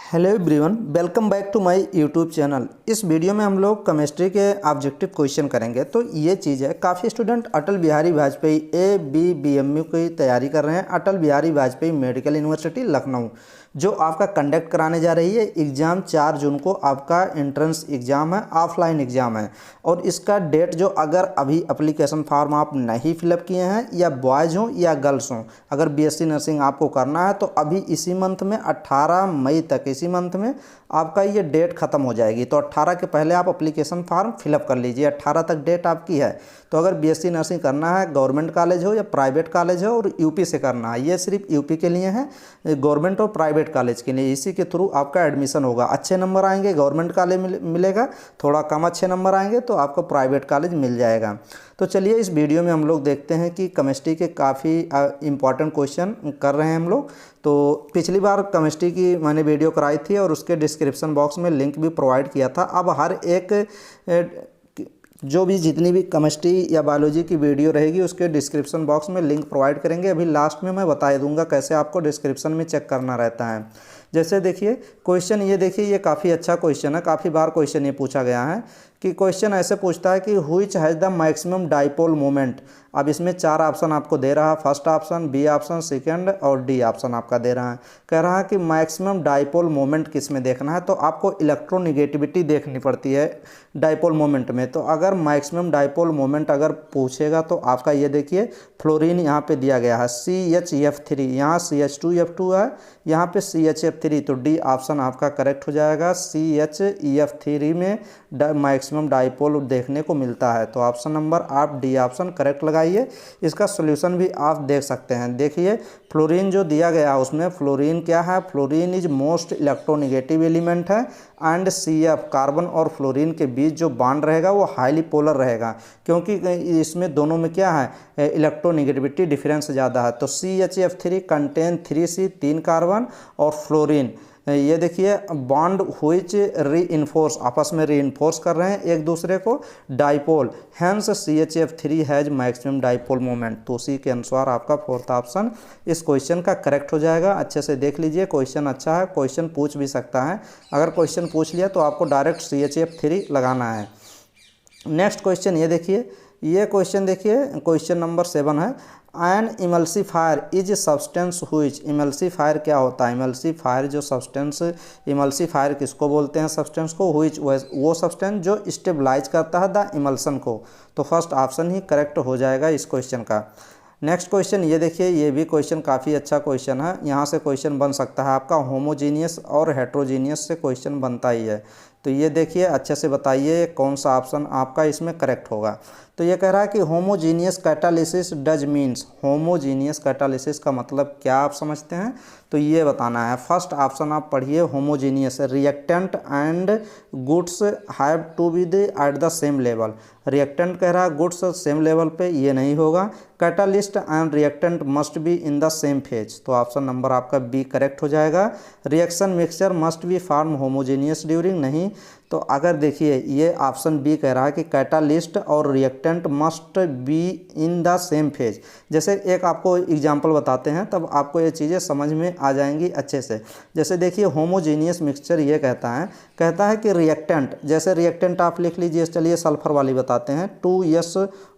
Hello everyone, welcome back to my YouTube channel. इस video में हम लोग केमिस्ट्री के ऑब्जेक्टिव क्वेश्चन करेंगे। तो ये चीज़ है, काफ़ी स्टूडेंट अटल बिहारी वाजपेयी ABBMU की तैयारी कर रहे हैं। अटल बिहारी वाजपेयी मेडिकल यूनिवर्सिटी लखनऊ जो आपका कंडक्ट कराने जा रही है एग्ज़ाम 4 जून को आपका एंट्रेंस एग्ज़ाम है, ऑफलाइन एग्ज़ाम है। और इसका डेट जो, अगर अभी एप्लीकेशन फॉर्म आप नहीं फिलअप किए हैं या बॉयज़ हों या गर्ल्स हों, अगर BSc नर्सिंग आपको करना है तो अभी इसी मंथ में 18 मई तक, इसी मंथ में आपका ये डेट ख़त्म हो जाएगी। तो 18 के पहले आप एप्लीकेशन फॉर्म फिलअप कर लीजिए। 18 तक डेट आपकी है। तो अगर BSc नर्सिंग करना है, गवर्नमेंट कॉलेज हो या प्राइवेट कॉलेज हो, और यूपी से करना है, ये सिर्फ यूपी के लिए है, गवर्नमेंट और प्राइवेट कॉलेज के लिए। इसी के थ्रू आपका एडमिशन होगा। अच्छे नंबर आएंगे गवर्नमेंट कॉलेज मिलेगा, थोड़ा कम अच्छे नंबर आएंगे तो आपको प्राइवेट कॉलेज मिल जाएगा। तो चलिए इस वीडियो में हम लोग देखते हैं कि केमिस्ट्री के काफ़ी इंपॉर्टेंट क्वेश्चन कर रहे हैं हम लोग। तो पिछली बार केमिस्ट्री की मैंने वीडियो कराई थी और उसके डिस्क्रिप्शन बॉक्स में लिंक भी प्रोवाइड किया था। अब हर एक जो भी जितनी भी केमिस्ट्री या बायोलॉजी की वीडियो रहेगी उसके डिस्क्रिप्शन बॉक्स में लिंक प्रोवाइड करेंगे। अभी लास्ट में मैं बता दूंगा कैसे आपको डिस्क्रिप्शन में चेक करना रहता है। जैसे देखिए क्वेश्चन, ये देखिए, ये काफ़ी अच्छा क्वेश्चन है, काफ़ी बार क्वेश्चन ये पूछा गया है कि क्वेश्चन ऐसे पूछता है कि which has the maximum dipole moment. अब इसमें 4 ऑप्शन आपको दे रहा है, first option, B option, second और डी ऑप्शन आपका दे रहा है। कह रहा है कि मैक्सिमम डाइपोल मोमेंट किस में देखना है, तो आपको इलेक्ट्रोनिगेटिविटी देखनी पड़ती है डाइपोल मोमेंट में। तो अगर मैक्सिमम डाइपोल मोमेंट अगर पूछेगा तो आपका ये देखिए फ्लोरीन यहाँ पे दिया गया है CHF3, यहाँ CH2F2 है, यहाँ पे CHF3, तो डी ऑप्शन आपका करेक्ट हो जाएगा। CHEF3 में मैक्सिमम डाइपोल देखने को मिलता है। तो ऑप्शन नंबर आप डी ऑप्शन करेक्ट लगाइए। इसका सोल्यूशन भी आप देख सकते हैं। देखिए फ्लोरीन जो दिया गया है उसमें फ्लोरीन क्या है, fluorine is most electronegative element है एंड CF कार्बन और फ्लोरीन के बीच जो बॉन्ड रहेगा वो हाईली पोलर रहेगा, क्योंकि इसमें दोनों में क्या है, इलेक्ट्रोनिगेटिविटी डिफरेंस ज़्यादा है। तो CHF3 कंटेन 3C 3 कार्बन और फ्लोरीन, ये देखिए बॉन्ड व्हिच री-इन्फोर्स, आपस में री-इन्फोर्स कर रहे हैं एक दूसरे को, dipole, hence CHF3 has maximum dipole moment. तो उसी के अनुसार आपका फोर्थ ऑप्शन इस क्वेश्चन का करेक्ट हो जाएगा। अच्छे से देख लीजिए, क्वेश्चन अच्छा है, क्वेश्चन पूछ भी सकता है। अगर क्वेश्चन पूछ लिया तो आपको डायरेक्ट CHF3 लगाना है। नेक्स्ट क्वेश्चन ये देखिए, ये क्वेश्चन देखिए, क्वेश्चन नंबर 7 है। An emulsifier is substance which, emulsifier क्या होता है, इमल्सीफायर जो सब्सटेंस, इमल्सीफायर किसको बोलते हैं सब्सटेंस को, व्हिच वो सब्सटेंस जो स्टेबलाइज करता है द इमल्सन को। तो फर्स्ट ऑप्शन ही करेक्ट हो जाएगा इस क्वेश्चन का। नेक्स्ट क्वेश्चन ये देखिए, ये भी क्वेश्चन काफ़ी अच्छा क्वेश्चन है। यहाँ से क्वेश्चन बन सकता है आपका, होमोजीनियस और हेट्रोजीनियस से क्वेश्चन बनता ही है। तो ये देखिए अच्छे से बताइए कौन सा ऑप्शन आपका इसमें करेक्ट होगा। तो ये कह रहा है कि homogeneous catalysis does means, homogeneous catalysis का मतलब क्या आप समझते हैं, तो ये बताना है। फर्स्ट ऑप्शन आप पढ़िए, homogeneous, reactant and goods have to be at the same level. Reactant कह रहा है गुड्स सेम लेवल पे, ये नहीं होगा। Catalyst and reactant must be in the same phase, तो ऑप्शन नंबर आपका बी करेक्ट हो जाएगा। Reaction mixture must be form homogeneous during, नहीं। तो अगर देखिए ये ऑप्शन बी कह रहा है कि कैटालिस्ट और reactant must be in the same phase. जैसे एक आपको एग्जांपल बताते हैं तब आपको ये चीज़ें समझ में आ जाएंगी अच्छे से। जैसे देखिए होमोजीनियस मिक्सचर ये कहता है कि रिएक्टेंट, जैसे रिएक्टेंट आप लिख लीजिए, चलिए सल्फर वाली बताते हैं। 2S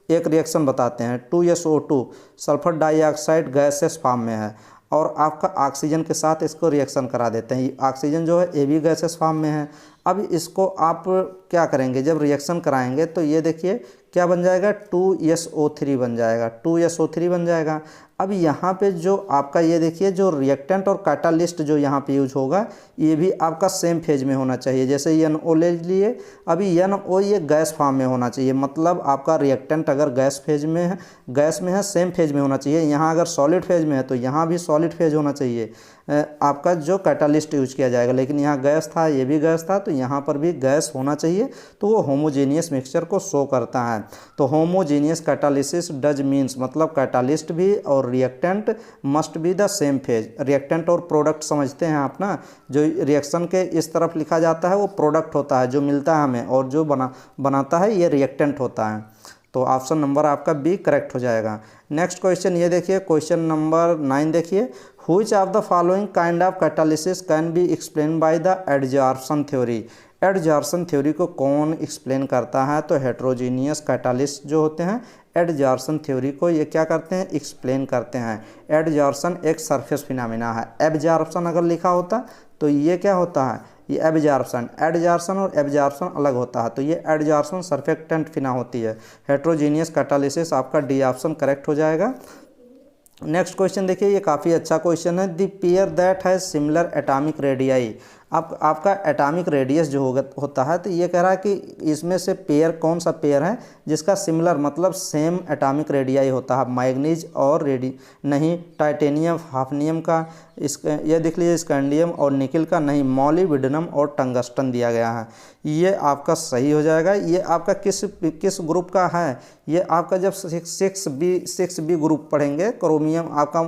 एक रिएक्शन बताते हैं, 2SO2 sulphur dioxide gases form में है और आपका ऑक्सीजन के साथ इसको रिएक्शन करा देते हैं। ऑक्सीजन जो है ये भी गैसेस फॉर्म में है। अब इसको आप क्या करेंगे, जब रिएक्शन कराएंगे तो ये देखिए क्या बन जाएगा, 2SO3 बन जाएगा, 2SO3 बन जाएगा। अब यहाँ पे जो आपका ये देखिए जो रिएक्टेंट और कैटालिस्ट जो यहाँ पे यूज होगा ये भी आपका सेम फेज में होना चाहिए। जैसे NO ले लिए, अभी NO ये गैस फॉर्म में होना चाहिए, मतलब आपका रिएक्टेंट अगर गैस में है सेम फेज में होना चाहिए। यहाँ अगर सॉलिड फेज में है तो यहाँ भी सॉलिड फेज होना चाहिए आपका जो कैटालिस्ट यूज किया जाएगा। लेकिन यहाँ गैस था, ये भी गैस था, तो यहाँ पर भी गैस होना चाहिए, तो वो होमोजीनियस मिक्सचर को शो करता है। तो होमोजीनियस कैटालिसिस डज मीन्स मतलब कैटालिस्ट भी और reactant must be the same phase. Reactant और प्रोडक्ट समझते हैं आप ना, जो रिएक्शन के इस तरफ लिखा जाता है वो प्रोडक्ट होता है जो मिलता है हमें, और जो बनाता है ये रिएक्टेंट होता है। तो ऑप्शन नंबर आपका बी करेक्ट हो जाएगा। नेक्स्ट क्वेश्चन ये देखिए, क्वेश्चन नंबर 9 देखिए, which of the following kind of catalysis can be explain by the adsorption theory. Adsorption theory को कौन एक्सप्लेन करता है? तो हेट्रोजीनियस कैटालिस्ट जो होते हैं एडजॉर्प्शन थ्योरी को ये क्या करते हैं? एक्सप्लेन करते हैं। एडजॉर्प्शन एक सरफेस फिनोमेना है। एब्जॉर्प्शन अगर लिखा होता तो ये क्या होता है? ये एब्जॉर्प्शन। एडजॉर्प्शन और एब्जॉर्प्शन अलग होता है, तो ये एडजॉर्प्शन सरफेक्टेंट फिना होती है। हेट्रोजीनियस कैटालिसिस आपका डी ऑप्शन करेक्ट हो जाएगा। नेक्स्ट क्वेश्चन देखिए, ये काफ़ी अच्छा क्वेश्चन है। The pair that has similar atomic radii. आपका एटॉमिक रेडियस जो होता है, तो ये कह रहा है कि इसमें से पेयर कौन सा पेयर है जिसका सिमिलर मतलब सेम एटॉमिक रेडियाई होता है। मैग्नीज और नहीं, टाइटेनियम हाफनियम का, ये देख लीजिए स्कैंडियम और निकिल का नहीं, मॉलिब्डेनम और टंगस्टन दिया गया है। ये आपका सही हो जाएगा। ये आपका किस ग्रुप का है? ये आपका जब 6B ग्रुप पढ़ेंगे, क्रोमियम आपका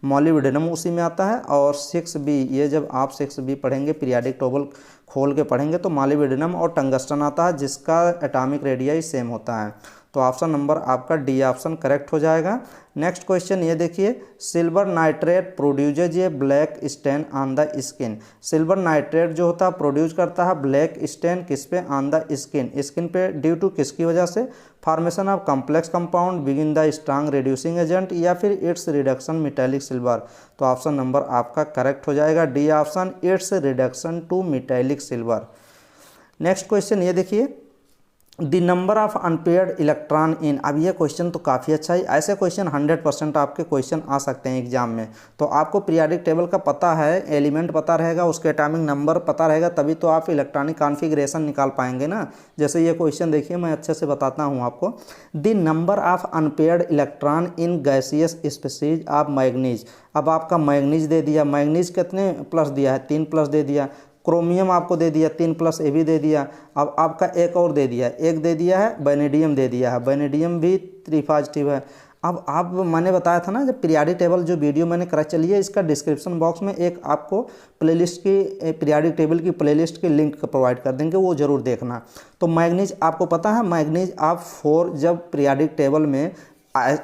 मॉलिब्डेनम उसी में आता है, और 6B ये जब आप 6B पढ़ेंगे पीरियाडिक टेबल खोल के पढ़ेंगे तो मॉलिब्डेनम और टंगस्टन आता है जिसका एटॉमिक रेडियाई सेम होता है। तो ऑप्शन नंबर आपका डी ऑप्शन करेक्ट हो जाएगा। नेक्स्ट क्वेश्चन ये देखिए, silver nitrate produces a black stain on the skin. Silver nitrate जो होता है प्रोड्यूस करता है ब्लैक स्टेन किस पे? On the skin. स्किन पे ड्यू टू किसकी वजह से? Formation of complex compound, begin the strong reducing agent, या फिर इट्स रिडक्शन मेटालिक सिल्वर। तो ऑप्शन नंबर आपका करेक्ट हो जाएगा, D option, its reduction to metallic silver. Next question ये देखिए, the number of unpaired electron in. अब ये क्वेश्चन तो काफ़ी अच्छा है। ऐसे क्वेश्चन 100% आपके क्वेश्चन आ सकते हैं एग्जाम में। तो आपको पीरियाडिक टेबल का पता है, एलिमेंट पता रहेगा, उसके एटॉमिक नंबर पता रहेगा, तभी तो आप इलेक्ट्रॉनिक कॉन्फ़िगरेशन निकाल पाएंगे ना। जैसे ये क्वेश्चन देखिए, मैं अच्छे से बताता हूँ आपको। The number of unpaired electron in gaseous species of manganese. अब आपका मैग्नीज दे दिया, मैग्नीज कितने प्लस दिया है? 3 प्लस दे दिया। क्रोमियम आपको दे दिया 3 प्लस, ए भी दे दिया। अब आपका एक और दे दिया, एक दे दिया है वैनेडियम दे दिया है, वैनेडियम भी 3 पॉजिटिव है। अब आप, मैंने बताया था ना जब पीरियाडिक टेबल जो वीडियो मैंने करा, चलिए इसका डिस्क्रिप्शन बॉक्स में एक आपको प्लेलिस्ट की, पीरियाडिक टेबल की प्लेलिस्ट की लिंक प्रोवाइड कर देंगे, वो ज़रूर देखना। तो मैग्नीज आपको पता है, मैग्नीज आप 4 जब पीरियाडिक टेबल में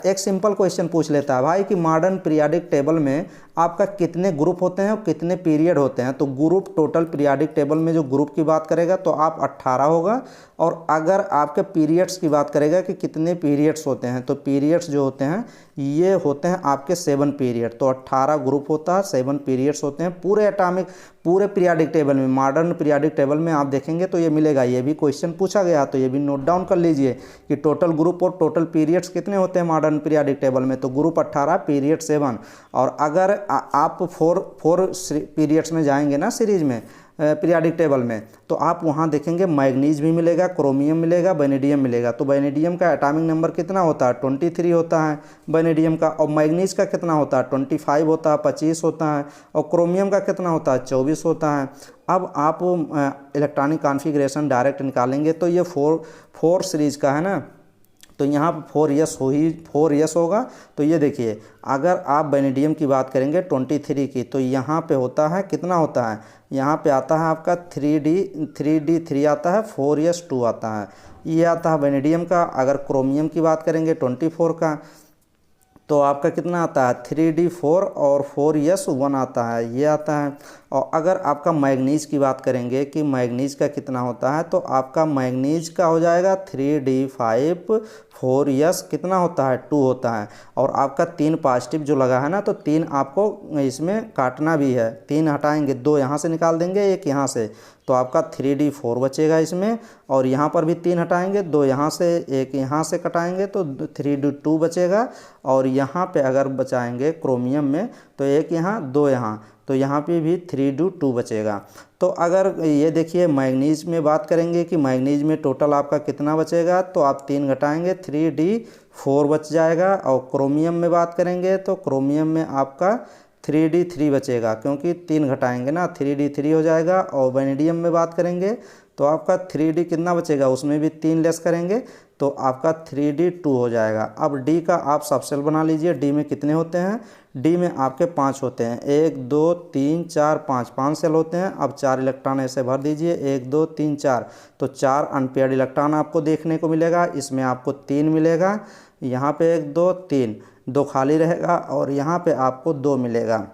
एक सिंपल क्वेश्चन पूछ लेता है भाई कि मॉडर्न पीरियाडिक टेबल में आपका कितने ग्रुप होते हैं और कितने पीरियड होते हैं। तो ग्रुप टोटल पीरियाडिक टेबल में जो ग्रुप की बात करेगा तो आप 18 होगा, और अगर आपके पीरियड्स की बात करेगा कि कितने पीरियड्स होते हैं, तो पीरियड्स जो होते हैं ये होते हैं आपके 7 पीरियड। तो 18 ग्रुप होता है, 7 पीरियड्स होते हैं पूरे एटॉमिक, पूरे पीरियाडिक टेबल में। मॉडर्न पीरियाडिक टेबल में आप देखेंगे तो ये मिलेगा। ये भी क्वेश्चन पूछा गया तो ये भी नोट डाउन कर लीजिए कि टोटल ग्रुप और टोटल पीरियड्स कितने होते हैं मॉडर्न पीरियाडिक टेबल में। तो ग्रुप 18, पीरियड 7। और अगर आप 4 पीरियड्स में जाएंगे ना सीरीज में पीरियाडिक टेबल में, तो आप वहाँ देखेंगे मैग्नीज भी मिलेगा, क्रोमियम मिलेगा, वैनेडियम मिलेगा। तो वैनेडियम का एटॉमिक नंबर कितना होता है? 23 होता है वैनेडियम का। और मैग्नीज का कितना होता है? 25 होता है, 25 होता है। और क्रोमियम का कितना होता है? 24 होता है। अब आप इलेक्ट्रॉनिक कॉन्फ़िगरेशन डायरेक्ट निकालेंगे तो ये 4 सीरीज का है ना, तो यहाँ पर 4 यस होगा। तो ये देखिए, अगर आप वैनेडियम की बात करेंगे 23 की, तो यहाँ पे होता है कितना होता है? यहाँ पे आता है आपका 3D3 आता है, 4s2 आता है, ये आता है वैनेडियम का। अगर क्रोमियम की बात करेंगे 24 का, तो आपका कितना आता है? 3D4 और 4s1 आता है, ये आता है। और अगर आपका मैग्नीज की बात करेंगे कि मैग्नीज का कितना होता है, तो आपका मैग्नीज का हो जाएगा 3D5, 4s कितना होता है? 2 होता है। और आपका 3 पॉजिटिव जो लगा है ना, तो 3 आपको इसमें काटना भी है, 3 हटाएंगे, 2 यहाँ से निकाल देंगे, 1 यहाँ से, तो आपका 3D4 बचेगा इसमें। और यहाँ पर भी 3 हटाएंगे, 2 यहाँ से, 1 यहाँ से कटाएंगे, तो 3D2 बचेगा। और यहाँ पे अगर बचाएंगे क्रोमियम में, तो 1 यहाँ, 2 यहाँ, तो यहाँ पे भी 3D2 बचेगा। तो अगर ये देखिए मैग्नीज में बात करेंगे कि मैग्नीज में टोटल आपका कितना बचेगा, तो आप 3 घटाएंगे, 3D4 बच जाएगा। और क्रोमियम में बात करेंगे तो क्रोमियम में आपका 3D3 बचेगा, क्योंकि 3 घटाएंगे ना, 3D3 हो जाएगा। और वैनेडियम में बात करेंगे तो आपका 3D कितना बचेगा, उसमें भी 3 लेस करेंगे तो आपका 3D2 हो जाएगा। अब डी का आप सबसेल बना लीजिए। डी में कितने होते हैं? डी में आपके 5 होते हैं, 1 2 3 4 5 सेल होते हैं। अब 4 इलेक्ट्रॉन ऐसे भर दीजिए, 1 2 3 4, तो 4 अनपेयर्ड इलेक्ट्रॉन आपको देखने को मिलेगा। इसमें आपको 3 मिलेगा, यहाँ पे 1 2 3, 2 खाली रहेगा और यहाँ पे आपको 2 मिलेगा।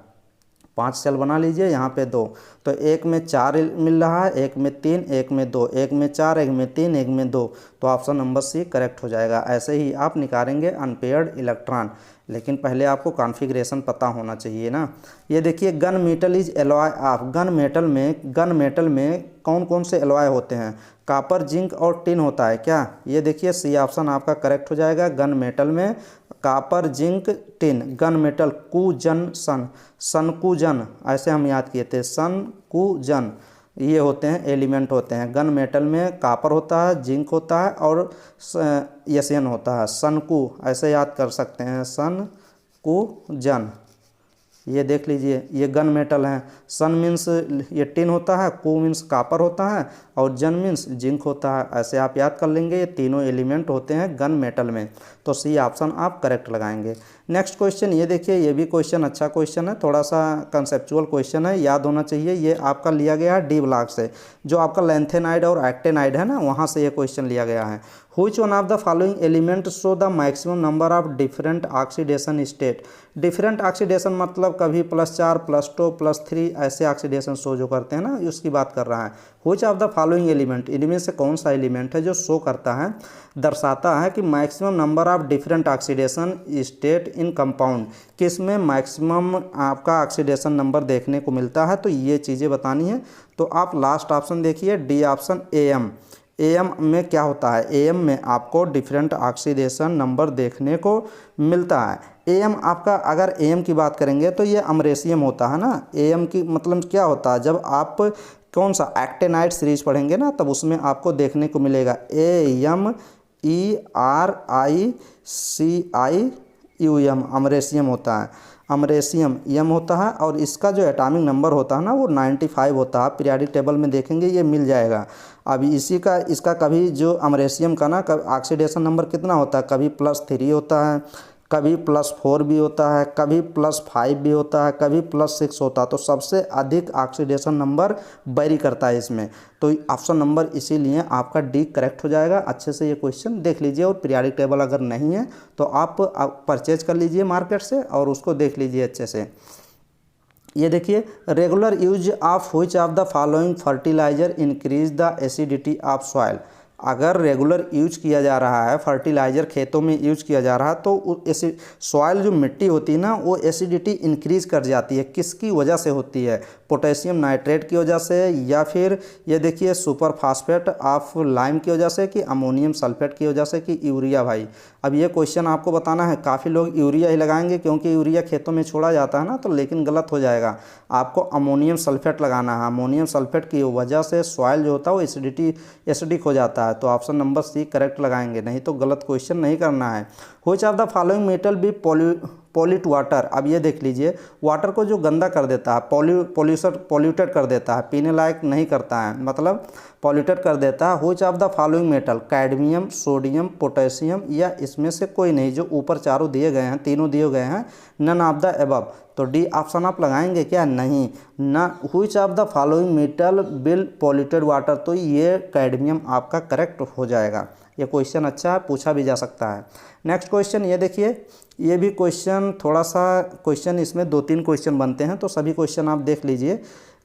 5 सेल बना लीजिए, यहाँ पे 2, तो एक में 4 मिल रहा है, एक में 3, एक में 2, एक में 4, एक में 3, एक में 2, तो ऑप्शन नंबर सी करेक्ट हो जाएगा। ऐसे ही आप निकालेंगे अनपेयर्ड इलेक्ट्रॉन, लेकिन पहले आपको कॉन्फ़िगरेशन पता होना चाहिए ना। ये देखिए gun metal is alloy of, gun metal में कौन कौन से एलॉय होते हैं? कॉपर, जिंक और टिन होता है क्या? ये देखिए सी ऑप्शन आपका करेक्ट हो जाएगा। गन मेटल में copper, zinc, tin, gun metal, कुजन, सनकुजन, ऐसे हम याद किए थे, सनकुजन, ये होते हैं एलिमेंट होते हैं। गन मेटल में कॉपर होता है, जिंक होता है और एसएन होता है, सनकु, ऐसे याद कर सकते हैं, सनकुजन। ये देख लीजिए ये गन मेटल है। सन मीन्स ये टिन होता है, कु मीन्स कॉपर होता है और जन मीन्स जिंक होता है। ऐसे आप याद कर लेंगे, ये तीनों एलिमेंट होते हैं गन मेटल में, तो सी ऑप्शन आप करेक्ट लगाएंगे। नेक्स्ट क्वेश्चन ये देखिए, ये भी क्वेश्चन अच्छा क्वेश्चन है, थोड़ा सा कंसेप्चुअल क्वेश्चन है, याद होना चाहिए। ये आपका लिया गया है डी ब्लॉक से, जो आपका लैंथेनाइड और एक्टेनाइड है ना, वहाँ से ये क्वेश्चन लिया गया है। Which one of the following element show the maximum number of different oxidation state? Different oxidation मतलब कभी +4, +2, +3 ऐसे ऑक्सीडेशन शो जो करते हैं ना, उसकी बात कर रहा है। Which of the following element, इनमें से कौन सा एलिमेंट है जो शो करता है, दर्शाता है कि maximum number of different oxidation state in compound, किसमें मैक्सिमम आपका ऑक्सीडेशन नंबर देखने को मिलता है? तो ये चीज़ें बतानी है। तो आप लास्ट ऑप्शन देखिए, डी ऑप्शन एम। एम में क्या होता है? एम में आपको डिफरेंट ऑक्सीडेशन नंबर देखने को मिलता है। एम आपका, अगर एम की बात करेंगे तो ये अमरेशियम होता है ना। एम की मतलब क्या होता है? जब आप कौन सा एक्टेनाइड सीरीज पढ़ेंगे ना, तब उसमें आपको देखने को मिलेगा AMERICIUM, अमरेशियम होता है, अमरेशियम एम होता है। और इसका जो एटॉमिक नंबर होता है ना, वो 95 होता है। पीरियोडिक टेबल में देखेंगे ये मिल जाएगा। अब इसका कभी जो अमरेशियम का ना ऑक्सीडेशन नंबर कितना होता है? कभी +3 होता है, कभी +4 भी होता है, कभी +5 भी होता है, कभी +6 होता है। तो सबसे अधिक ऑक्सीडेशन नंबर वेरी करता है इसमें, तो ऑप्शन नंबर इसीलिए आपका डी करेक्ट हो जाएगा। अच्छे से ये क्वेश्चन देख लीजिए, और पीरियोडिक टेबल अगर नहीं है तो आप परचेज कर लीजिए मार्केट से और उसको देख लीजिए अच्छे से। ये देखिए, regular use of which of the following fertiliser increase the acidity of soil? अगर रेगुलर यूज किया जा रहा है, फर्टिलाइज़र खेतों में यूज किया जा रहा है, तो सॉइल जो मिट्टी होती है ना, वो एसिडिटी इंक्रीज कर जाती है। किसकी वजह से होती है? पोटेशियम नाइट्रेट की वजह से, या फिर ये देखिए सुपर फास्फेट ऑफ लाइम की वजह से, कि अमोनियम सल्फेट की वजह से, कि यूरिया? भाई अब ये क्वेश्चन आपको बताना है। काफ़ी लोग यूरिया ही लगाएंगे क्योंकि यूरिया खेतों में छोड़ा जाता है ना, तो लेकिन गलत हो जाएगा। आपको अमोनियम सल्फेट लगाना है। अमोनियम सल्फेट की वजह से सॉइल जो होता है वो एसिडिक हो जाता है, तो ऑप्शन नंबर सी करेक्ट लगाएंगे, नहीं तो गलत क्वेश्चन नहीं करना है। Which of the following metal be pollute water? अब ये देख लीजिए, वाटर को जो गंदा कर देता है, पॉल्यूटेड कर देता है, पीने लायक नहीं करता है, मतलब पॉल्यूटेड कर देता है। Which of the following metal, cadmium, sodium, potassium, या इसमें से कोई नहीं, जो ऊपर चारों दिए गए हैं, तीनों दिए गए हैं, नन ऑफ द अबव, तो डी ऑप्शन आप लगाएंगे क्या? नहीं ना। Which of the following metal will polluted water? तो ये कैडमियम आपका करेक्ट हो जाएगा। ये क्वेश्चन अच्छा है, पूछा भी जा सकता है। नेक्स्ट क्वेश्चन ये देखिए, ये भी क्वेश्चन थोड़ा सा क्वेश्चन, इसमें 2-3 क्वेश्चन बनते हैं, तो सभी क्वेश्चन आप देख लीजिए।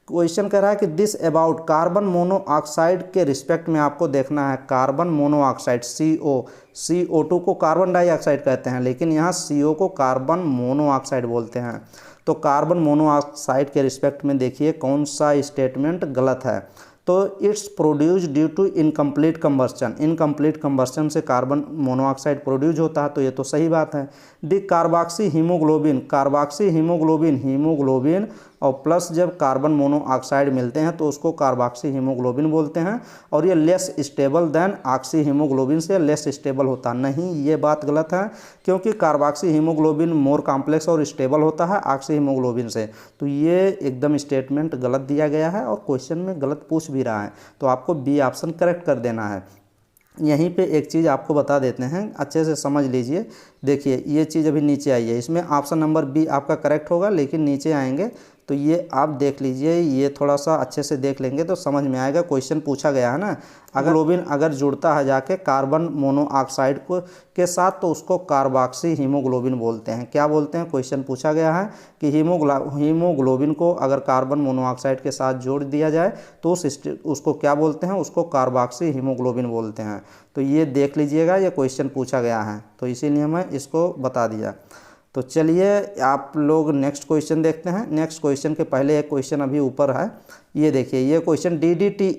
क्वेश्चन कह रहा है कि दिस अबाउट कार्बन मोनोऑक्साइड के रिस्पेक्ट में आपको देखना है। कार्बन मोनोऑक्साइड CO2 को कार्बन डाइऑक्साइड कहते हैं, लेकिन यहाँ CO को कार्बन मोनोऑक्साइड बोलते हैं। तो कार्बन मोनोऑक्साइड के रिस्पेक्ट में देखिए कौन सा स्टेटमेंट गलत है? तो it's produce due to incomplete combustion, incomplete combustion से कार्बन मोनोऑक्साइड प्रोड्यूस होता है, तो ये तो सही बात है। The carboxy haemoglobin, carboxy haemoglobin, haemoglobin और प्लस जब कार्बन मोनोऑक्साइड मिलते हैं तो उसको कार्बोक्सी हीमोग्लोबिन बोलते हैं, और ये less stable then oxy haemoglobin से लेस स्टेबल होता नहीं, ये बात गलत है, क्योंकि कार्बोक्सी हीमोग्लोबिन मोर कॉम्प्लेक्स और स्टेबल होता है ऑक्सी हीमोग्लोबिन से। तो ये एकदम स्टेटमेंट गलत दिया गया है और क्वेश्चन में गलत पूछ भी रहा है, तो आपको बी ऑप्शन करेक्ट कर देना है। यहीं पे एक चीज़ आपको बता देते हैं, अच्छे से समझ लीजिए। देखिए ये चीज़ अभी नीचे आई है, इसमें ऑप्शन नंबर बी आपका करेक्ट होगा, लेकिन नीचे आएंगे तो ये आप देख लीजिए, ये थोड़ा सा अच्छे से देख लेंगे तो समझ में आएगा। क्वेश्चन पूछा गया है ना, अगर ग्लोबिन अगर जुड़ता है जाके कार्बन मोनोऑक्साइड को के साथ तो उसको कार्बोक्सी हीमोग्लोबिन बोलते हैं। क्या बोलते हैं? क्वेश्चन पूछा गया है कि हीमोग्लोबिन को अगर कार्बन मोनोऑक्साइड के साथ जोड़ दिया जाए तो उसको क्या बोलते हैं? उसको कार्बोक्सी हीमोग्लोबिन बोलते हैं। तो ये देख लीजिएगा, ये क्वेश्चन पूछा गया है तो इसीलिए मैं इसको बता दिया। तो चलिए आप लोग नेक्स्ट क्वेश्चन देखते हैं। नेक्स्ट क्वेश्चन के पहले एक क्वेश्चन अभी ऊपर है, ये देखिए ये क्वेश्चन डीडीटी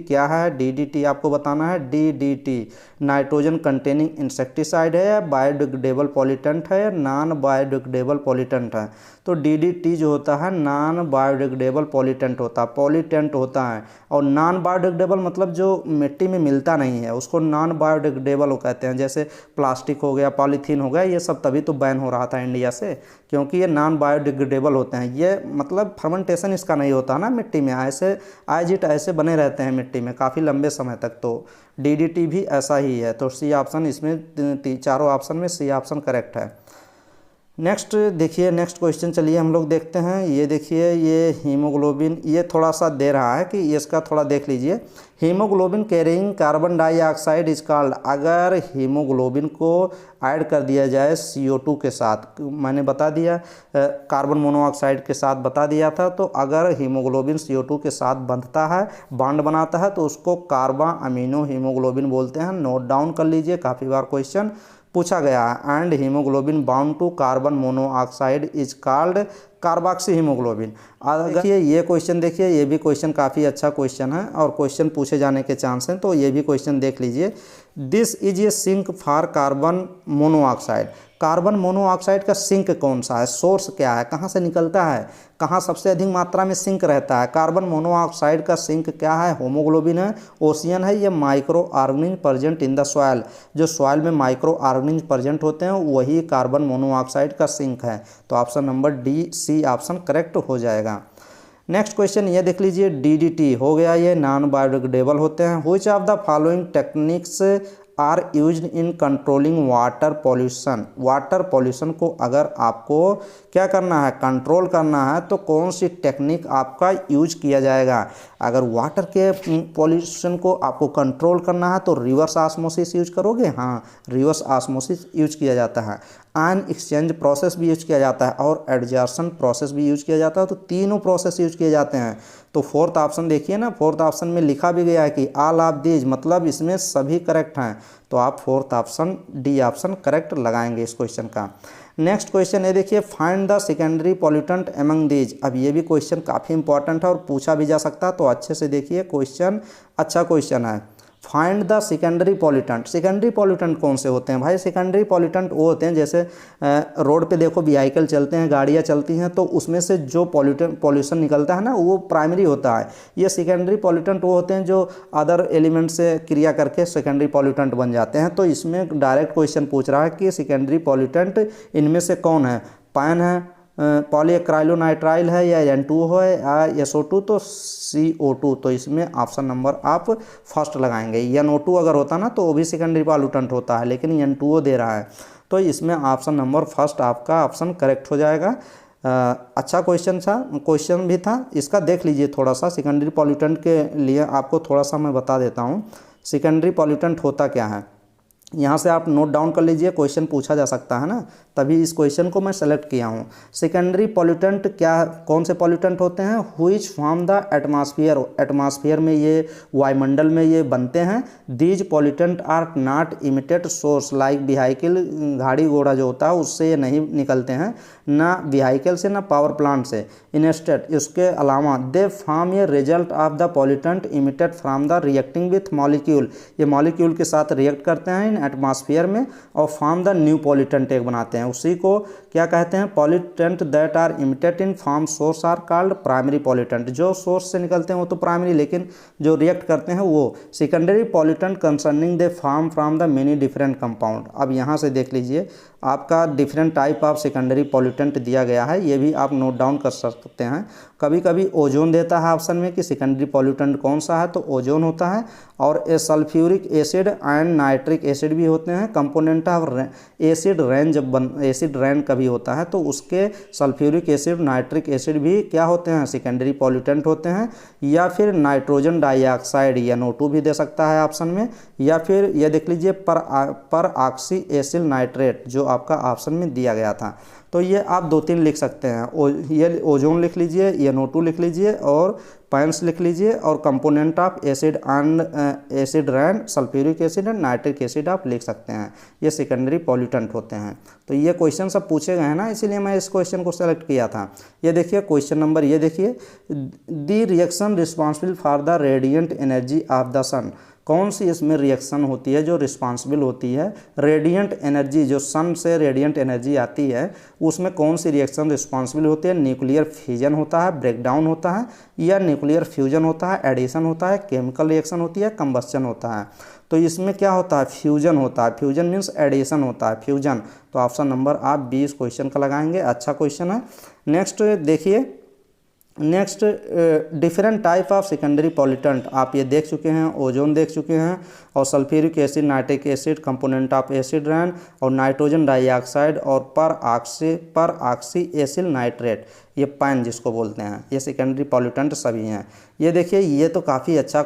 क्या है? डीडीटी आपको बताना है। डीडीटी नाइट्रोजन कंटेनिंग इंसेक्टिसाइड है या बायोडिग्रेडेबल पॉल्यूटेंट है या नॉन बायोडिग्रेडेबल पॉल्यूटेंट है? तो डीडीटी जो होता है नॉन बायोडिग्रेडेबल पॉल्यूटेंट होता है और नॉन बायोडिग्रेडेबल मतलब जो मिट्टी में मिलता नहीं है उसको नॉन बायोडिग्रेडेबल कहते हैं। जैसे प्लास्टिक हो गया, पॉलीथीन हो गया, ये सब तभी तो बैन हो रहा था इंडिया से, क्योंकि ये नॉन बायोडिग्रेडेबल होते हैं। ये मतलब फर्मेंटेशन इसका नहीं होता ना मिट्टी में, ऐसे एज इट ऐसे बने रहते हैं मिट्टी में काफ़ी लंबे समय तक। तो डीडीटी भी ऐसा ही है। तो सी ऑप्शन इसमें चारों ऑप्शन में सी ऑप्शन करेक्ट है। नेक्स्ट देखिए, नेक्स्ट क्वेश्चन चलिए हम लोग देखते हैं। ये देखिए ये हीमोग्लोबिन, ये थोड़ा सा दे रहा है कि इसका थोड़ा देख लीजिए। Haemoglobin carrying carbon dioxide is called, अगर हीमोग्लोबिन को ऐड कर दिया जाए CO2 के साथ, मैंने बता दिया कार्बन मोनोऑक्साइड के साथ बता दिया था, तो अगर हीमोग्लोबिन CO2 के साथ बंधता है, बॉन्ड बनाता है तो उसको कार्बा अमीनो हीमोग्लोबिन बोलते हैं। नोट डाउन कर लीजिए, काफ़ी बार क्वेश्चन पूछा गया है। And haemoglobin bound to carbon monoxide is called carboxy haemoglobin. देखिए ये क्वेश्चन, देखिए ये भी क्वेश्चन काफ़ी अच्छा क्वेश्चन है और क्वेश्चन पूछे जाने के चांस हैं, तो ये भी क्वेश्चन देख लीजिए। This is a sink for carbon monoxide, carbon monoxide का सिंक कौन सा है? सोर्स क्या है? कहाँ से निकलता है? कहाँ सबसे अधिक मात्रा में सिंक रहता है? कार्बन मोनोऑक्साइड का सिंक क्या है? होमोग्लोबिन है, ओशियन है, या micro organism present in the soil, जो सॉइल में माइक्रो ऑर्गेनिज्म प्रेजेंट होते हैं वही कार्बन मोनोऑक्साइड का सिंक है। तो option number D C option correct हो जाएगा। नेक्स्ट क्वेश्चन ये देख लीजिए, डीडीटी हो गया, ये नॉन बायोडिग्रेडेबल होते हैं। Which of the following techniques are used in controlling water pollution, water pollution को अगर आपको क्या करना है? कंट्रोल करना है तो कौन सी टेक्निक आपका यूज किया जाएगा? अगर वाटर के पॉल्यूशन को आपको कंट्रोल करना है तो रिवर्स ऑस्मोसिस यूज करोगे। हाँ, रिवर्स ऑस्मोसिस यूज किया जाता है, आयन एक्सचेंज प्रोसेस भी यूज किया जाता है और एडजॉर्प्शन प्रोसेस भी यूज किया जाता है। तो तीनों प्रोसेस यूज किए जाते हैं। तो फोर्थ ऑप्शन देखिए ना, फोर्थ ऑप्शन में लिखा भी गया है कि ऑल ऑफ दीज, मतलब इसमें सभी करेक्ट हैं। तो आप fourth option D option correct लगाएंगे इस क्वेश्चन का। नेक्स्ट क्वेश्चन ये देखिए, find the secondary pollutant among these. अब ये भी क्वेश्चन काफ़ी इंपॉर्टेंट है और पूछा भी जा सकता है, तो अच्छे से देखिए क्वेश्चन, अच्छा क्वेश्चन है। Find the secondary pollutant, secondary pollutant कौन से होते हैं भाई? सेकेंडरी पॉल्यूटेंट वो होते हैं जैसे रोड पे देखो व्हीकल चलते हैं, गाड़ियाँ चलती हैं, तो उसमें से जो पॉल्यूशन निकलता है ना वो प्राइमरी होता है। ये सेकेंडरी पॉल्यूटेंट वो होते हैं जो अदर एलिमेंट से क्रिया करके सेकेंडरी पॉल्यूटेंट बन जाते हैं। तो इसमें डायरेक्ट क्वेश्चन पूछ रहा है कि सेकेंडरी पॉल्यूटेंट इनमें से कौन है? पैन है, पॉलीक्राइलोनाइट्राइल है, या N2 है, या SO2, तो CO2। तो इसमें ऑप्शन नंबर आप फर्स्ट लगाएंगे। NO2 अगर होता ना तो वो भी सेकेंडरी पॉल्यूटेंट होता है, लेकिन N2O दे रहा है, तो इसमें ऑप्शन नंबर फर्स्ट आपका ऑप्शन करेक्ट हो जाएगा। अच्छा क्वेश्चन भी था, इसका देख लीजिए थोड़ा सा। सेकेंडरी पॉल्यूटेंट के लिए आपको थोड़ा सा मैं बता देता हूँ सेकेंडरी पॉल्यूटेंट होता क्या है। यहाँ से आप नोट डाउन कर लीजिए, क्वेश्चन पूछा जा सकता है ना, तभी इस क्वेश्चन को मैं सेलेक्ट किया हूँ। सेकेंडरी पॉल्यूटेंट क्या, कौन से पॉल्यूटेंट होते हैं? Which form the atmosphere, atmosphere में ये वायुमंडल में ये बनते हैं। These pollutant are not emitted source like vehicle, गाड़ी घोड़ा जो होता है उससे ये नहीं निकलते हैं, ना व्हीकल से ना पावर प्लांट से। इंस्टेड इसके अलावा they form a result of the pollutant emitted from the reacting with molecule, ये मॉलिक्यूल के साथ रिएक्ट करते हैं एटमॉस्फेयर में और फॉर्म द न्यू पॉल्यूटेंट एक बनाते हैं। उसी को क्या कहते हैं? Pollutant that are emitted in form source are called primary pollutant. जो सोर्स से निकलते हैं वो तो प्राइमरी, लेकिन जो रिएक्ट करते हैं वो secondary pollutant concerning they form from the many different compound. अब यहाँ से देख लीजिए आपका different type of secondary pollutant दिया गया है, ये भी आप नोट डाउन कर सकते हैं। कभी कभी ओजोन देता है ऑप्शन में कि सेकेंडरी पॉल्यूटेंट कौन सा है, तो ओजोन होता है। और a sulphuric acid and nitric acid acid भी होते हैं। कंपोनेंट ऑफ एसिड रेन, जब एसिड रेन कभी होता है तो उसके सल्फ्यूरिक एसिड, नाइट्रिक एसिड भी क्या होते हैं, सेकेंडरी पॉल्यूटेंट होते हैं। या फिर नाइट्रोजन डाइऑक्साइड NO2 भी दे सकता है ऑप्शन में। या फिर ये देख लीजिए पर ऑक्सी एसिल नाइट्रेट, जो आपका ऑप्शन में दिया गया था। तो ये आप 2-3 लिख सकते हैं। ये ओजोन लिख लीजिए, NO2 लिख लीजिए और पैंस लिख लीजिए, और component of acid and acid rain, sulphuric acid and nitric acid आप लिख सकते हैं। ये सेकेंडरी पॉल्यूटेंट होते हैं। तो ये क्वेश्चन सब पूछे गए हैं ना, इसीलिए मैं इस क्वेश्चन को सेलेक्ट किया था। ये देखिए क्वेश्चन नंबर, ये देखिए, the reaction responsible for the radiant energy of the sun. कौन सी इसमें रिएक्शन होती है जो रिस्पॉन्सिबल होती है रेडिएंट एनर्जी, जो सन से रेडिएंट एनर्जी आती है, उसमें कौन सी रिएक्शन रिस्पॉन्सिबल होती है? न्यूक्लियर फिजन होता है, ब्रेकडाउन होता है, या न्यूक्लियर फ्यूजन होता है, एडिशन होता है, केमिकल रिएक्शन होती है, कंबस्शन होता है। तो इसमें क्या होता है? फ्यूजन होता है। फ्यूजन मीन्स एडिशन होता है, फ्यूजन। तो ऑप्शन नंबर आप 20 क्वेश्चन का लगाएंगे। अच्छा क्वेश्चन है। नेक्स्ट देखिए, next different type of secondary pollutant आप ये देख चुके हैं, ओजोन देख चुके हैं, और sulphuric acid, nitric acid, component of acid rain, और नाइट्रोजन डाइऑक्साइड, और पर ऑक्सी एसिल नाइट्रेट, ये पैन जिसको बोलते हैं, ये सेकेंडरी पॉल्यूटेंट सभी हैं। ये देखिए, ये तो काफ़ी अच्छा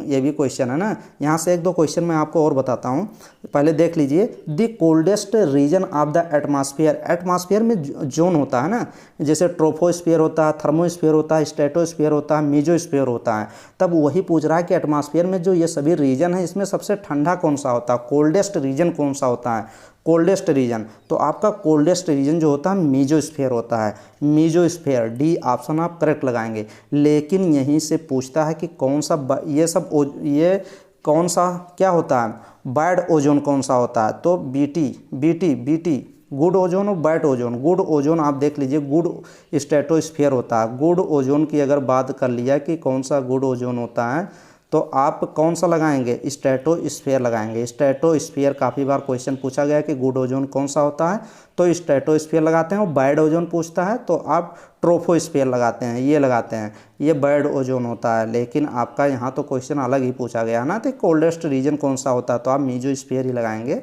ये भी क्वेश्चन है ना। यहाँ से 1-2 क्वेश्चन मैं आपको और बताता हूँ, पहले देख लीजिए। The coldest region of the atmosphere, atmosphere में जोन होता है ना, जैसे ट्रोपोस्फीयर होता है, थर्मोस्फीयर होता है, स्ट्रेटोस्फीयर होता है, मेसोस्फीयर होता है। तब वही पूछ रहा है कि एटमॉस्फेयर में जो ये सभी रीजन है, इसमें सबसे ठंडा कौन सा होता है, कोल्डेस्ट रीजन कौन सा होता है? Coldest region. तो आपका कोल्डेस्ट रीजन जो होता है मेसोस्फीयर होता है, मेसोस्फीयर। डी ऑप्शन आप करेक्ट लगाएंगे। लेकिन यहीं से पूछता है कि कौन सा ये कौन सा क्या होता है, बैड ओजोन कौन सा होता है? तो बीटी गुड ओजोन और बैड ओजोन। गुड ओजोन आप देख लीजिए, गुड स्ट्रेटोस्फीयर होता है। गुड ओजोन की अगर बात कर लिया कि कौन सा गुड ओजोन होता है, तो आप कौन सा लगाएंगे? स्ट्रेटोस्फीयर लगाएंगे। स्ट्रेटोस्फीयर काफ़ी बार क्वेश्चन पूछा गया कि गुड ओजोन कौन सा होता है, तो स्ट्रेटोस्फीयर लगाते हैं। और बैड ओजोन पूछता है तो आप ट्रोपोस्फीयर लगाते हैं, ये लगाते हैं, ये बैड ओजोन होता है। लेकिन आपका यहाँ तो क्वेश्चन अलग ही पूछा गया ना, तो कोल्डेस्ट रीजन कौन सा होता है, तो आप मेसोस्फीयर ही लगाएंगे।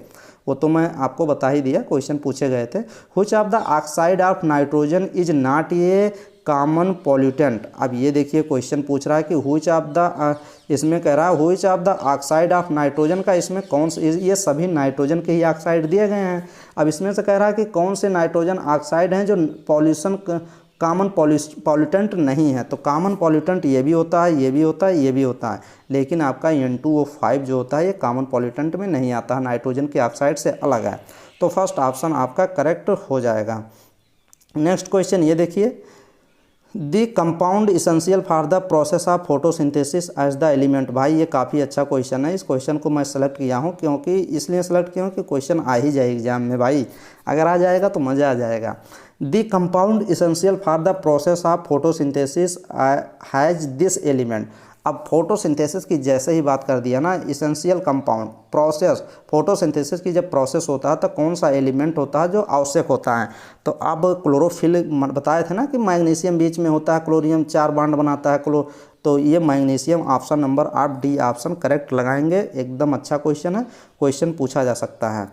वो तो मैं आपको बता ही दिया, क्वेश्चन पूछे गए थे। Which of the oxide of nitrogen is not a common pollutant. अब ये देखिए क्वेश्चन पूछ रहा है कि व्हिच ऑफ द, इसमें कह रहा है which of the oxide of nitrogen का, इसमें कौन से, ये सभी नाइट्रोजन के ही ऑक्साइड दिए गए हैं। अब इसमें से कह रहा है कि कौन से नाइट्रोजन ऑक्साइड हैं जो कॉमन पॉल्यूटेंट नहीं है। तो कॉमन पॉल्यूटेंट ये भी होता है, ये भी होता है, ये भी होता है। लेकिन आपका N2O5 जो होता है ये कॉमन पॉल्यूटेंट में नहीं आता है, नाइट्रोजन के ऑक्साइड से अलग है। तो फर्स्ट ऑप्शन आपका करेक्ट हो जाएगा। नेक्स्ट क्वेश्चन ये देखिए, the compound essential for the process of photosynthesis as the element. भाई ये काफ़ी अच्छा क्वेश्चन है। इस क्वेश्चन को मैं सेलेक्ट किया हूँ क्योंकि इसलिए सेलेक्ट किया हूँ कि क्वेश्चन आ ही जाए एग्जाम में भाई, अगर आ जाएगा तो मज़ा आ जाएगा। The compound essential for the process of photosynthesis has this element. अब फोटोसिंथेसिस की जैसे ही बात कर दिया ना, इसेंशियल कंपाउंड प्रोसेस, फोटोसिंथेसिस की जब प्रोसेस होता है तो कौन सा एलिमेंट होता है जो आवश्यक होता है? तो अब क्लोरोफिल बताए थे ना कि मैग्नीशियम बीच में होता है, क्लोरीन 4 बॉन्ड बनाता है तो ये मैग्नीशियम। ऑप्शन नंबर आप डी ऑप्शन करेक्ट लगाएंगे। एकदम अच्छा क्वेश्चन है, क्वेश्चन पूछा जा सकता है।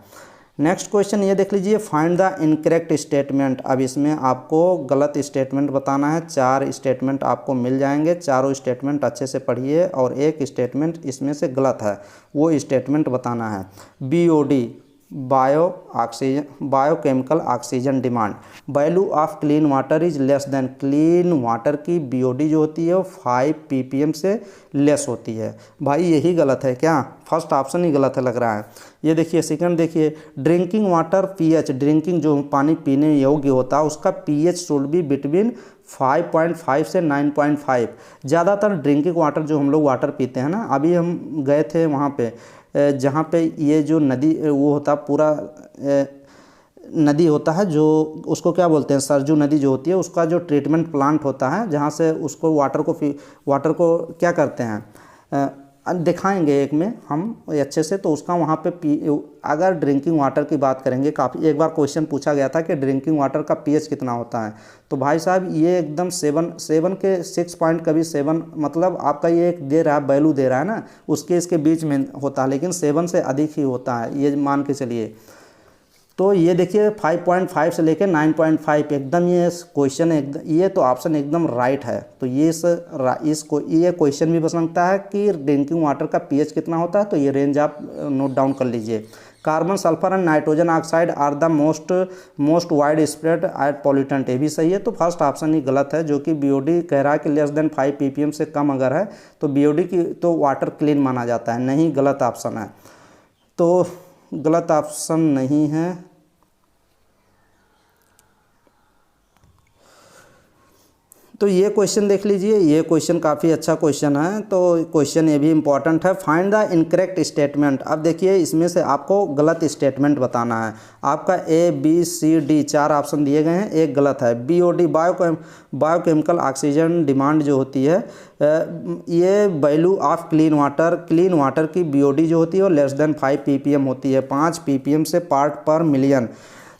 नेक्स्ट क्वेश्चन ये देख लीजिए, फाइंड द इनकरेक्ट स्टेटमेंट। अब इसमें आपको गलत स्टेटमेंट बताना है। 4 स्टेटमेंट आपको मिल जाएंगे, चारों स्टेटमेंट अच्छे से पढ़िए और एक स्टेटमेंट इसमें से गलत है, वो स्टेटमेंट बताना है। BOD biochemical oxygen demand, value of clean water is less than. Clean water की BOD जो होती है वो 5 ppm से लेस होती है। भाई यही गलत है क्या? फर्स्ट ऑप्शन ही गलत है लग रहा है। ये देखिए सेकंड देखिए, ड्रिंकिंग वाटर pH, ड्रिंकिंग जो पानी पीने योग्य होता है उसका pH शुड बी बिटवीन 5.5 से 9.5। ज़्यादातर ड्रिंकिंग वाटर जो हम लोग वाटर पीते हैं ना, अभी हम गए थे वहाँ पे जहाँ पे ये जो नदी वो होता पूरा नदी होता है, जो उसको क्या बोलते हैं, सरजू नदी जो होती है, उसका जो ट्रीटमेंट प्लांट होता है जहाँ से उसको वाटर को क्या करते हैं, दिखाएंगे एक में हम अच्छे से। तो उसका वहाँ पे अगर ड्रिंकिंग वाटर की बात करेंगे, काफ़ी एक बार क्वेश्चन पूछा गया था कि ड्रिंकिंग वाटर का पीएच कितना होता है, तो भाई साहब ये एकदम 7 के 6 पॉइंट कभी 7, मतलब आपका ये एक दे रहा है वैल्यू दे रहा है ना, उसके इसके बीच में होता है, लेकिन 7 से अधिक ही होता है, ये मान के चलिए। तो ये देखिए 5.5 से लेकर 9.5 एकदम ये क्वेश्चन एकदम, ये तो ऑप्शन एकदम राइट है। तो ये ये क्वेश्चन भी बन सकता है कि ड्रिंकिंग वाटर का पीएच कितना होता है, तो ये रेंज आप नोट डाउन कर लीजिए। Carbon sulphur and nitrogen oxide are the most wide spread at pollutant, ये भी सही है। तो फर्स्ट ऑप्शन ही गलत है, जो कि बीओडी कह रहा है कि लेस देन 5 ppm से कम अगर है तो बीओडी की तो वाटर क्लीन माना जाता है, नहीं, गलत ऑप्शन है। तो गलत ऑप्शन नहीं है। तो ये क्वेश्चन देख लीजिए, ये क्वेश्चन काफ़ी अच्छा क्वेश्चन है। तो क्वेश्चन ये भी इम्पॉर्टेंट है। Find the incorrect statement. अब देखिए इसमें से आपको गलत स्टेटमेंट बताना है। आपका ABCD 4 ऑप्शन दिए गए हैं, एक गलत है। BOD बायोकेमिकल ऑक्सीजन डिमांड जो होती है, ये वैल्यू ऑफ क्लीन वाटर की BOD जो होती है वो लेस देन 5 ppm होती है, 5 ppm से पार्ट पर मिलियन।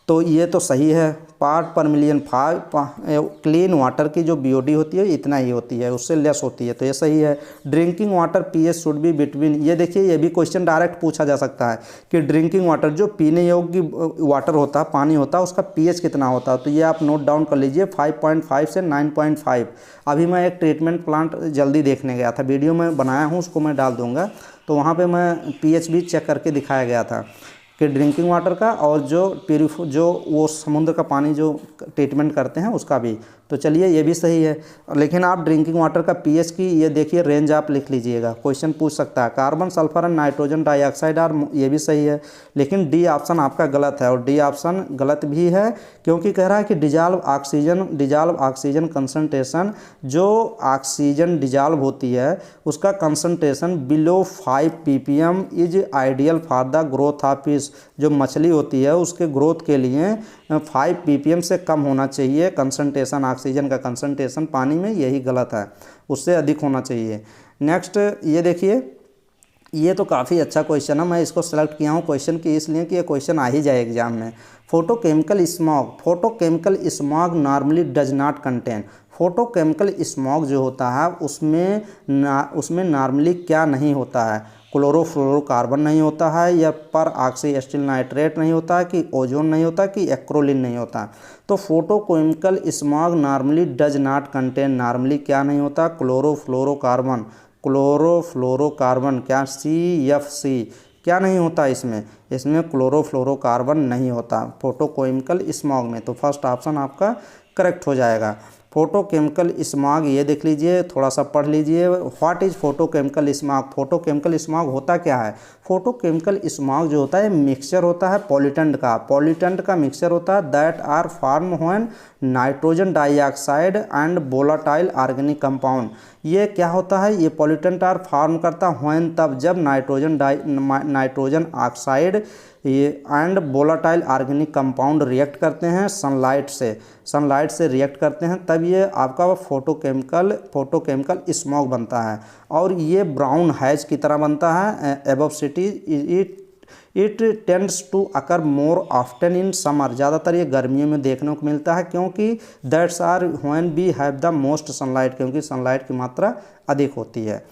तो ये तो सही है, पार्ट पर मिलियन 5 क्लीन वाटर की जो BOD होती है इतना ही होती है, उससे लेस होती है, तो ये सही है। Drinking water pH should be between, ये देखिए ये भी क्वेश्चन डायरेक्ट पूछा जा सकता है कि ड्रिंकिंग वाटर जो पीने योग्य वाटर होता है, पानी होता है, उसका पीएच कितना होता है। तो ये आप नोट डाउन कर लीजिए 5.5 से 9.5। अभी मैं एक ट्रीटमेंट प्लांट जल्दी देखने गया था, वीडियो में बनाया हूँ, उसको मैं डाल दूँगा। तो वहाँ पर मैं पीएच भी चेक करके दिखाया गया था कि ड्रिंकिंग वाटर का और जो वो समुद्र का पानी जो ट्रीटमेंट करते हैं उसका भी। तो चलिए ये भी सही है, लेकिन आप ड्रिंकिंग वाटर का पीएच की ये देखिए रेंज आप लिख लीजिएगा, क्वेश्चन पूछ सकता है। Carbon sulphur and nitrogen dioxide are, ये भी सही है, लेकिन डी ऑप्शन आपका गलत है। और डी ऑप्शन गलत भी है क्योंकि कह रहा है कि डिजॉल्व ऑक्सीजन कंसनट्रेशन, जो ऑक्सीजन डिजॉल्व होती है उसका concentration below 5 ppm is ideal for the growth of fish. जो मछली होती है उसके ग्रोथ के लिए 5 ppm से कम होना चाहिए कंसनट्रेशन, ऑक्सीजन का कंसनट्रेशन पानी में, यही गलत है, उससे अधिक होना चाहिए। नेक्स्ट ये देखिए, ये तो काफ़ी अच्छा क्वेश्चन है, मैं इसको सेलेक्ट किया हूँ क्वेश्चन की इसलिए कि ये क्वेश्चन आ ही जाए एग्जाम में। Photochemical smog normally does not contain. Photochemical smog जो होता है उसमें नॉर्मली क्या नहीं होता है, क्लोरोफ्लोरोकार्बन नहीं होता है, या पर ऑक्सी एसिटिल नाइट्रेट नहीं होता है, कि ओजोन नहीं होता, कि एक्रोलिन नहीं होता। तो photochemical smog normally does not contain, normally क्या नहीं होता, क्लोरोफ्लोरोकार्बन क्या CFC क्या नहीं होता इसमें क्लोरोफ्लोरोकार्बन नहीं होता फोटोकेमिकल स्मॉग में। तो फर्स्ट ऑप्शन आपका करेक्ट हो जाएगा। फोटोकेमिकल स्मॉग ये देख लीजिए, थोड़ा सा पढ़ लीजिए, what is photochemical smog. Photochemical smog होता क्या है। फोटोकेमिकल स्मॉग जो होता है मिक्सचर होता है पॉल्यूटेंट का मिक्सचर होता है, that are form when nitrogen dioxide and volatile organic compound. ये क्या होता है, ये पॉल्यूटेंट आर फॉर्म करता व्हेन, तब जब नाइट्रोजन ऑक्साइड ये and volatile organic compound react करते हैं सनलाइट से रिएक्ट करते हैं, तब ये आपका फोटोकेमिकल स्मॉग बनता है। और ये ब्राउन हैज की तरह बनता है। Above city it tends to occur more often in summer, ज़्यादातर ये गर्मियों में देखने को मिलता है, क्योंकि that's are when we have the most sunlight, क्योंकि सनलाइट की मात्रा अधिक होती है।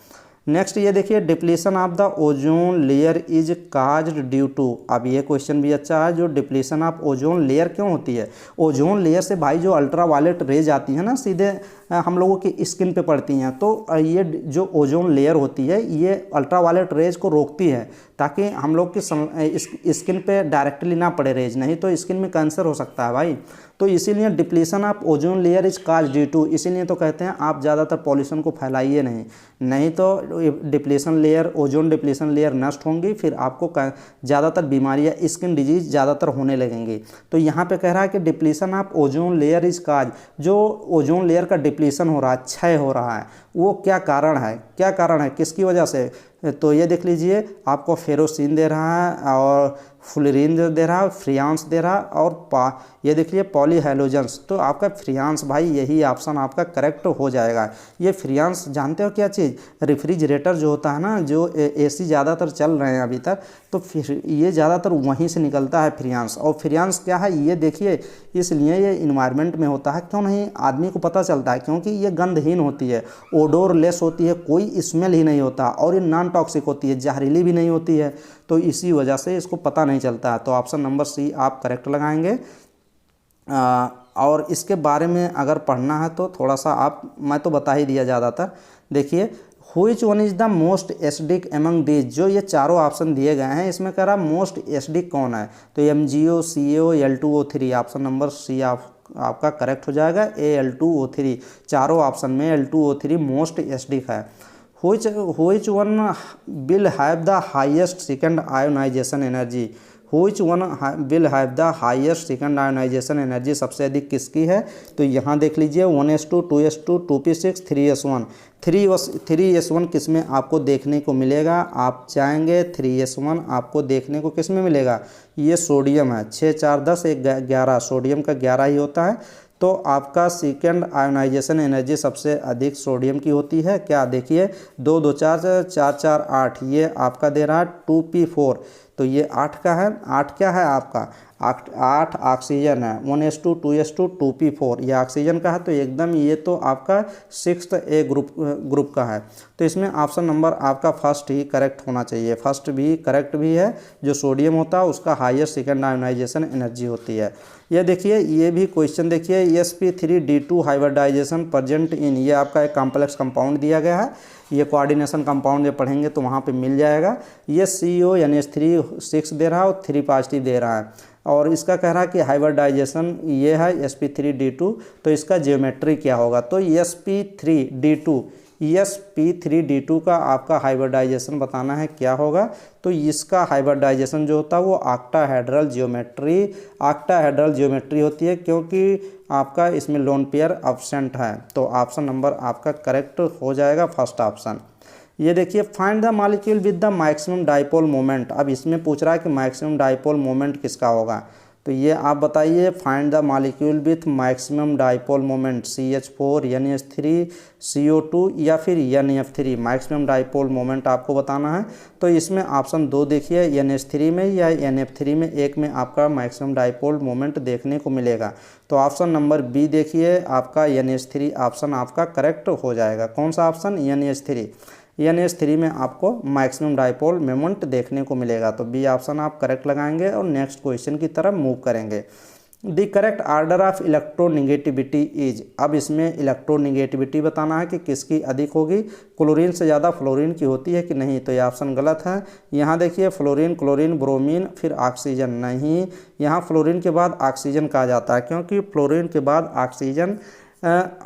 नेक्स्ट ये देखिए, depletion of the ozone layer is caused due to. अब ये क्वेश्चन भी अच्छा है, जो डिप्लीशन ऑफ ओजोन लेयर क्यों होती है। ओजोन लेयर से भाई जो अल्ट्रा वायलेट रेज आती है ना, सीधे हम लोगों की स्किन पे पड़ती हैं, तो ये जो ओजोन लेयर होती है ये अल्ट्रा वायलेट रेज को रोकती है, ताकि हम लोग की स्किन पे डायरेक्टली ना पड़े रेज, नहीं तो स्किन में कैंसर हो सकता है भाई। तो इसीलिए depletion of ozone layer is cause due to, इसीलिए तो कहते हैं आप ज़्यादातर पॉल्यूशन को फैलाइए नहीं तो ओजोन डिप्लीशन लेयर नष्ट होंगी, फिर आपको ज़्यादातर बीमारियाँ स्किन डिजीज ज़्यादातर होने लगेंगी। तो यहाँ पे कह रहा है कि depletion of ozone layer is काज, जो ओजोन लेयर का डिप्लीशन हो रहा है, क्षय हो रहा है, वो क्या कारण है, किसकी वजह से। तो ये देख लीजिए, आपको फेरोसिन दे रहा है और फ्लोरीन दे रहा है, फ्रियांस दे रहा है, और ये देखिए पॉलीहेलोजेंस। तो आपका फ्रियांस भाई यही ऑप्शन आपका करेक्ट हो जाएगा। ये फ्रियांस जानते हो क्या चीज़? रेफ्रिजरेटर जो होता है ना, जो एसी ज़्यादातर चल रहे हैं अभी तक, तो फिर ये ज़्यादातर वहीं से निकलता है फ्रियांस। और फ्रियांस क्या है ये देखिए, इसलिए ये इन्वायरमेंट में होता है। क्यों नहीं आदमी को पता चलता है? क्योंकि ये गंधहीन होती है, ओडोरलेस होती है, कोई स्मेल ही नहीं होता, और ये नॉन टॉक्सिक होती है, जहरीली भी नहीं होती है। तो इसी वजह से इसको पता नहीं चलता है। तो ऑप्शन नंबर सी आप करेक्ट लगाएंगे। और इसके बारे में अगर पढ़ना है तो थोड़ा सा मैं तो बता ही दिया ज़्यादातर। देखिए, which one is the most acidic among these, जो ये चारों ऑप्शन दिए गए हैं इसमें कह रहा मोस्ट एसिडिक कौन है? तो MgO, CO, L2O3। Option number C आपका करेक्ट हो जाएगा, Al2O3। चारों ऑप्शन में L2O3 मोस्ट एसिडिक है। Which one will have the highest second ionization energy? Which one will have the highest second ionization energy? सबसे अधिक किसकी है? तो यहाँ देख लीजिए 1s2, 2s2, 2p6, 3s1। 3s1 किस में आपको देखने को मिलेगा? आप चाहेंगे 3s1 आपको देखने को किस में मिलेगा? ये सोडियम है। 6, 4, 10, 11, सोडियम का 11 ही होता है। तो आपका सेकेंड आयोनाइजेशन एनर्जी सबसे अधिक सोडियम की होती है। क्या देखिए 2, 2, 4, 4, 4, 8, ये आपका दे रहा है 2p4। तो ये 8 का है। 8 क्या है आपका? 8 ऑक्सीजन है। 1s2, 2s2, 2p4 ये ऑक्सीजन का है। तो एकदम ये तो आपका 6th A ग्रुप का है। तो इसमें ऑप्शन नंबर आपका फर्स्ट ही करेक्ट होना चाहिए। फर्स्ट भी करेक्ट भी है। जो सोडियम होता है उसका हाईएस्ट सेकेंड आयोनाइजेशन एनर्जी होती है। ये देखिए, ये भी क्वेश्चन देखिए, sp3d2 हाइब्रिडाइजेशन प्रेजेंट इन, ये आपका एक कॉम्प्लेक्स कंपाउंड दिया गया है। ये कोऑर्डिनेशन कंपाउंड जब पढ़ेंगे तो वहाँ पे मिल जाएगा। ये CO NH3 6 दे रहा है और 3 पॉजिटिव दे रहा है। और इसका कह रहा है कि हाइब्रिडाइजेशन ये है sp3d2। तो इसका जियोमेट्री क्या होगा? तो sp3d2 का आपका हाइब्रिडाइजेशन बताना है क्या होगा। तो इसका हाइब्रिडाइजेशन जो होता है वो ऑक्टाहेड्रल जियोमेट्री होती है, क्योंकि आपका इसमें लोन पेयर एब्सेंट है। तो ऑप्शन नंबर आपका करेक्ट हो जाएगा, फर्स्ट ऑप्शन। ये देखिए, find the molecule with the maximum dipole moment. अब इसमें पूछ रहा है कि मैक्सिमम डाइपोल मोमेंट किसका होगा। तो ये आप बताइए, find the molecule with maximum dipole moment, CH4, NH3, CO2 या फिर NF3। मैक्सिमम डाइपोल मोमेंट आपको बताना है। तो इसमें ऑप्शन 2 देखिए, NH3 में या NF3 में, एक में आपका मैक्सिमम डाइपोल मोमेंट देखने को मिलेगा। तो ऑप्शन नंबर बी देखिए, आपका NH3 ऑप्शन आपका करेक्ट हो जाएगा। कौन सा ऑप्शन? NH3 में आपको मैक्सिमम डाइपोल मोमेंट देखने को मिलेगा। तो बी ऑप्शन आप करेक्ट लगाएंगे और नेक्स्ट क्वेश्चन की तरफ मूव करेंगे। The correct order of electronegativity is. अब इसमें इलेक्ट्रोनिगेटिविटी बताना है कि किसकी अधिक होगी। क्लोरीन से ज़्यादा फ्लोरीन की होती है कि नहीं? तो ये ऑप्शन गलत है। यहाँ देखिए, फ्लोरीन, क्लोरीन, ब्रोमीन, फिर ऑक्सीजन नहीं। यहाँ फ्लोरीन के बाद ऑक्सीजन कहा जाता है, क्योंकि फ्लोरीन के बाद ऑक्सीजन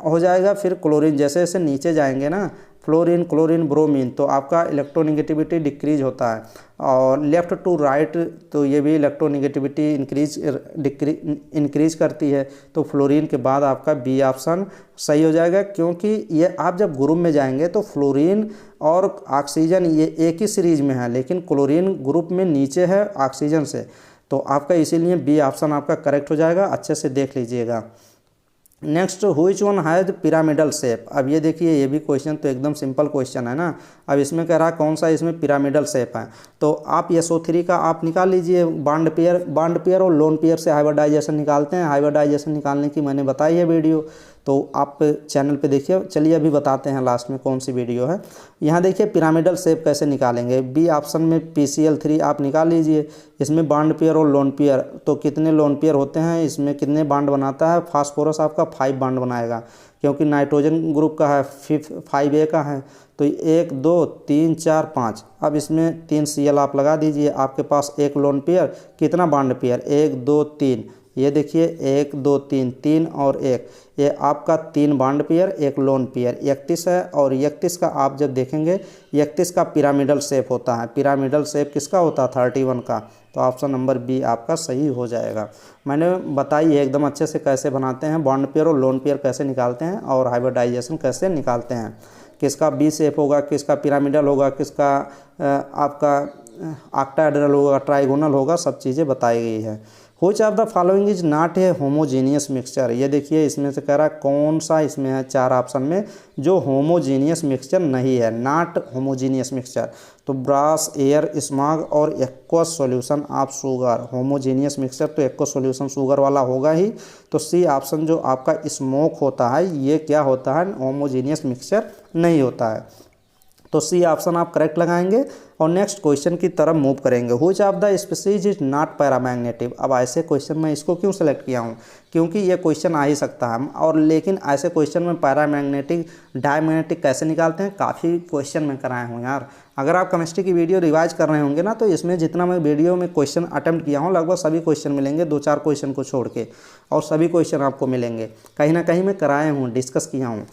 हो जाएगा, फिर क्लोरीन। जैसे जैसे नीचे जाएंगे ना, फ्लोरीन, क्लोरीन, ब्रोमीन, तो आपका इलेक्ट्रोनिगेटिविटी डिक्रीज होता है। और लेफ़्ट टू राइट, तो ये भी इलेक्ट्रोनिगेटिविटी इंक्रीज करती है। तो फ्लोरीन के बाद आपका बी ऑप्शन सही हो जाएगा, क्योंकि ये आप जब ग्रुप में जाएंगे तो फ्लोरीन और ऑक्सीजन ये एक ही सीरीज में है, लेकिन क्लोरीन ग्रुप में नीचे है ऑक्सीजन से। तो आपका इसीलिए बी ऑप्शन आपका करेक्ट हो जाएगा। अच्छे से देख लीजिएगा। Next, which one has pyramidal shape. अब ये देखिए, ये भी क्वेश्चन तो एकदम सिंपल क्वेश्चन है ना। अब इसमें कह रहा है कौन सा इसमें पिरामिडल शेप है। तो आप SO3 का आप निकाल लीजिए। बॉन्ड पेयर और लोन पेयर से हाइब्रिडाइजेशन निकालते हैं। हाइब्रिडाइजेशन निकालने की मैंने बताई है वीडियो, तो आप चैनल पे देखिए। चलिए अभी बताते हैं लास्ट में कौन सी वीडियो है। यहाँ देखिए, पिरामिडल शेप कैसे निकालेंगे। बी ऑप्शन में PCl3 आप निकाल लीजिए। इसमें बॉन्ड पेयर और लोन पेयर, तो कितने लोन पेयर होते हैं, इसमें कितने बॉन्ड बनाता है? फास्फोरस आपका 5 बॉन्ड बनाएगा, क्योंकि नाइट्रोजन ग्रुप का है, 5A का है। तो 1, 2, 3, 4, 5। अब इसमें 3 Cl आप लगा दीजिए। आपके पास एक लोन पेयर, कितना बॉन्ड पेयर? 1, 2, 3। ये देखिए 1, 2, 3, 3 और 1, ये आपका 3 बॉन्ड पेयर, एक लोन पेयर। 31 है। और 31 का आप जब देखेंगे, 31 का पिरामिडल शेप होता है। पिरामिडल शेप किसका होता है? 31 का। तो ऑप्शन नंबर बी आपका सही हो जाएगा। मैंने बताई है एकदम अच्छे से कैसे बनाते हैं, बॉन्ड पेयर और लोन पेयर कैसे निकालते हैं, और हाइब्रिडाइजेशन कैसे निकालते हैं। किसका बी शेप होगा, किसका पिरामिडल होगा, किसका आपका ऑक्टाहेड्रल होगा, ट्राइगोनल होगा, सब चीज़ें बताई गई है। Which of the following is not a homogeneous mixture, ये देखिए इसमें से कह रहा है कौन सा इसमें है 4 ऑप्शन में जो होमोजीनियस मिक्सचर नहीं है, नॉट होमोजीनियस मिक्सचर। तो ब्रास, एयर, स्मॉग और aqueous solution of sugar. Homogeneous mixture तो एक्वस सॉल्यूशन शुगर वाला होगा ही। तो सी ऑप्शन जो आपका स्मोक होता है ये क्या होता है, होमोजीनियस मिक्सचर नहीं होता है। तो सी ऑप्शन आप करेक्ट लगाएंगे और नेक्स्ट क्वेश्चन की तरफ मूव करेंगे। Which of the species is not paramagnetic. अब ऐसे क्वेश्चन में इसको क्यों सेलेक्ट किया हूँ, क्योंकि ये क्वेश्चन आ ही सकता है और लेकिन ऐसे क्वेश्चन में पैरामैग्नेटिक डायमैग्नेटिक कैसे निकालते हैं, काफ़ी क्वेश्चन में कराए हूँ यार। अगर आप केमिस्ट्री की वीडियो रिवाइज कर रहे होंगे ना, तो इसमें जितना मैं वीडियो में क्वेश्चन अटेम्प्ट किया हूँ लगभग सभी क्वेश्चन मिलेंगे, 2-4 क्वेश्चन को छोड़ के, और सभी क्वेश्चन आपको मिलेंगे, कहीं ना कहीं मैं कराए हूँ, डिस्कस किया हूँ।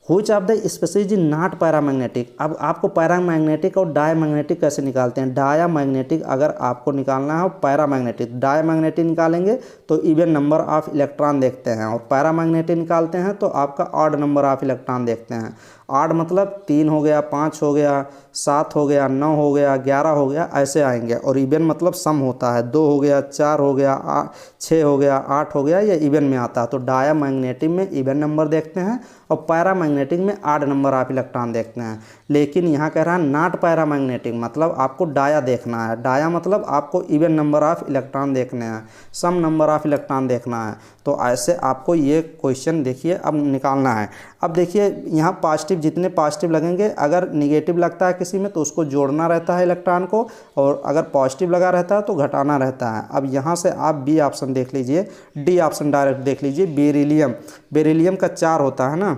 Which of the species is not paramagnetic. अब आपको पैरामैग्नेटिक और डायमैग्नेटिक कैसे निकालते हैं। डायमैग्नेटिक अगर आपको निकालना है, पैरामैग्नेटिक डायमैग्नेटिक निकालेंगे तो इवन नंबर ऑफ इलेक्ट्रॉन देखते हैं, और पैरामैग्नेटिक निकालते हैं तो आपका ऑड नंबर ऑफ इलेक्ट्रॉन देखते हैं। ऑड मतलब 3 हो गया, 5 हो गया, 7 हो गया, 9 हो गया, 11 हो गया, ऐसे आएंगे। और इवन मतलब सम होता है, 2 हो गया, 4 हो गया, 6 हो गया, 8 हो गया, ये इवन में आता है। तो डायमैग्नेटिक में इवन नंबर देखते हैं और पैरामैग्नेटिक में ऑड नंबर ऑफ इलेक्ट्रॉन देखते हैं। लेकिन यहाँ कह रहा है नॉट पैरामैग्नेटिक, मतलब आपको डाया देखना है। डाया मतलब आपको इवन नंबर ऑफ इलेक्ट्रॉन देखने हैं, सम नंबर ऑफ इलेक्ट्रॉन देखना है। तो ऐसे आपको ये क्वेश्चन देखिए अब निकालना है। अब देखिए यहाँ पॉजिटिव, जितने पॉजिटिव लगेंगे, अगर निगेटिव लगता है किसी में तो उसको जोड़ना रहता है इलेक्ट्रॉन को, और अगर पॉजिटिव लगा रहता है तो घटाना रहता है। अब यहाँ से आप बी ऑप्शन देख लीजिए, डी ऑप्शन डायरेक्ट देख लीजिए। बेरिलियम, बेरिलियम का 4 होता है ना,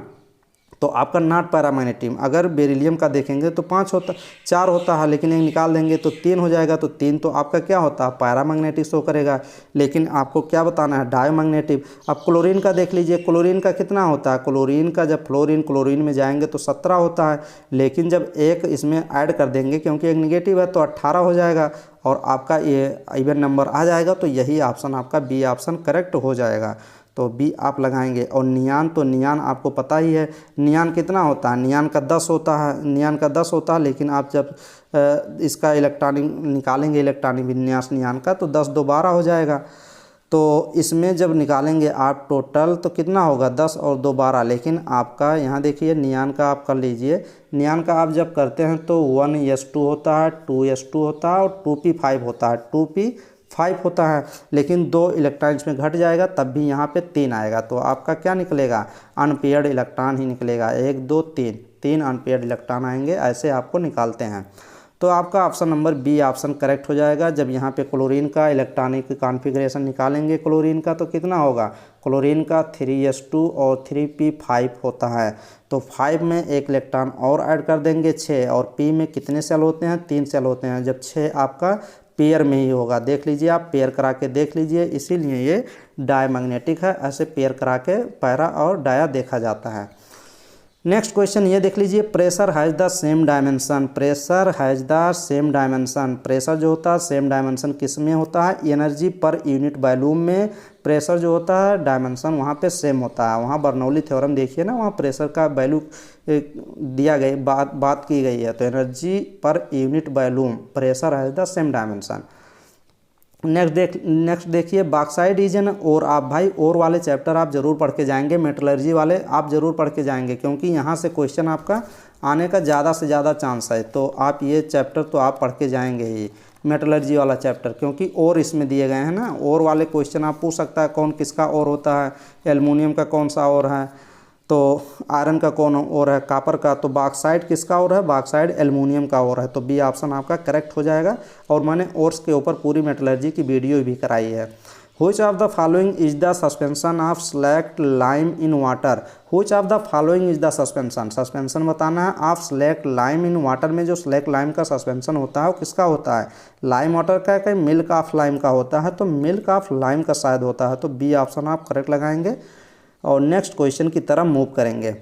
तो आपका नॉट पैरामैग्नेटिक। अगर बेरिलियम का देखेंगे तो 4 होता है, लेकिन एक निकाल देंगे तो 3 हो जाएगा। तो 3 तो आपका क्या होता है, पैरामैग्नेटिक शो करेगा। लेकिन आपको क्या बताना है, डायमैग्नेटिक। अब क्लोरीन का देख लीजिए, क्लोरीन का कितना होता है। क्लोरीन का जब क्लोरीन में जाएंगे तो 17 होता है, लेकिन जब एक इसमें ऐड कर देंगे क्योंकि एक निगेटिव है तो 18 हो जाएगा और आपका ये इवन नंबर आ जाएगा। तो यही ऑप्शन आपका बी ऑप्शन करेक्ट हो जाएगा। तो बी आप लगाएंगे। और नियान, तो नियान आपको पता ही है, नियान कितना होता है, नियान का 10 होता है, नियान का 10 होता है। लेकिन आप जब इसका इलेक्ट्रॉनिक निकालेंगे, इलेक्ट्रॉनिक विन्यास नियान का, तो 10 2 12 हो जाएगा। तो इसमें जब निकालेंगे आप टोटल तो कितना होगा, 10 और 2 12। लेकिन आपका यहाँ देखिए नियान का आप कर लीजिए, नियान का आप जब करते हैं तो 1s2 होता है, 2s2 होता है और 2p5 होता है, 2p5 होता है। लेकिन 2 इलेक्ट्रॉन इसमें घट जाएगा तब भी यहाँ पे 3 आएगा। तो आपका क्या निकलेगा, अनपेयर्ड इलेक्ट्रॉन ही निकलेगा। 1 2 3 अनपेयर्ड इलेक्ट्रॉन आएंगे, ऐसे आपको निकालते हैं। तो आपका option number B option correct हो जाएगा। जब यहाँ पे क्लोरीन का इलेक्ट्रॉनिक कॉन्फ़िगरेशन निकालेंगे क्लोरीन का, तो कितना होगा, क्लोरीन का 3s2 और 3p5 होता है। तो 5 में एक इलेक्ट्रॉन और ऐड कर देंगे 6, और p में कितने सेल होते हैं, 3 सेल होते हैं। जब 6 आपका पेयर में ही होगा, देख लीजिए आप पेयर करा के देख लीजिए, इसीलिए ये डायमैग्नेटिक है। ऐसे पेयर करा के पैरा और डाया देखा जाता है। नेक्स्ट क्वेश्चन ये देख लीजिए, pressure has the same dimension. Pressure has the same dimension, pressure जो होता है सेम डायमेंशन किस में होता है, एनर्जी पर यूनिट वॉल्यूम में प्रेशर जो होता है डायमेंशन वहाँ पे सेम होता है। वहाँ बर्नौली थ्योरम देखिए ना, वहाँ प्रेशर का वैल्यू दिया गई, बात की गई है। तो energy per unit volume pressure has the same dimension. Next देखिए, बॉक्साइट इज एन ओर। आप भाई ओर वाले चैप्टर आप जरूर पढ़ के जाएंगे, मेटलर्जी वाले आप जरूर पढ़ के जाएंगे, क्योंकि यहाँ से क्वेश्चन आपका आने का ज़्यादा से ज़्यादा चांस है। तो आप ये चैप्टर तो आप पढ़ के जाएंगे ही, मेटलर्जी वाला चैप्टर, क्योंकि और इसमें दिए गए हैं ना। और वाले क्वेश्चन आप पूछ सकता है कौन किसका और होता है, एल्युमिनियम का कौन सा और है, तो आयरन का कौन और है, कॉपर का। तो बॉक्साइट किसका और है, बॉक्साइट एल्युमिनियम का और है। तो बी ऑप्शन आपका करेक्ट हो जाएगा। और मैंने ओर्स के ऊपर पूरी मेटलर्जी की वीडियो भी कराई है। Which of the following is the suspension of select lime in water. Which of the following is the suspension, suspension बताना है of select lime in water में। जो स्लैक्ट लाइम का सस्पेंशन होता है वो किसका होता है, लाइम वाटर का, कहीं मिल्क ऑफ लाइम का होता है। तो मिल्क ऑफ लाइम का शायद होता है। तो बी ऑप्शन आप करेक्ट लगाएंगे और नेक्स्ट क्वेश्चन की तरफ मूव करेंगे।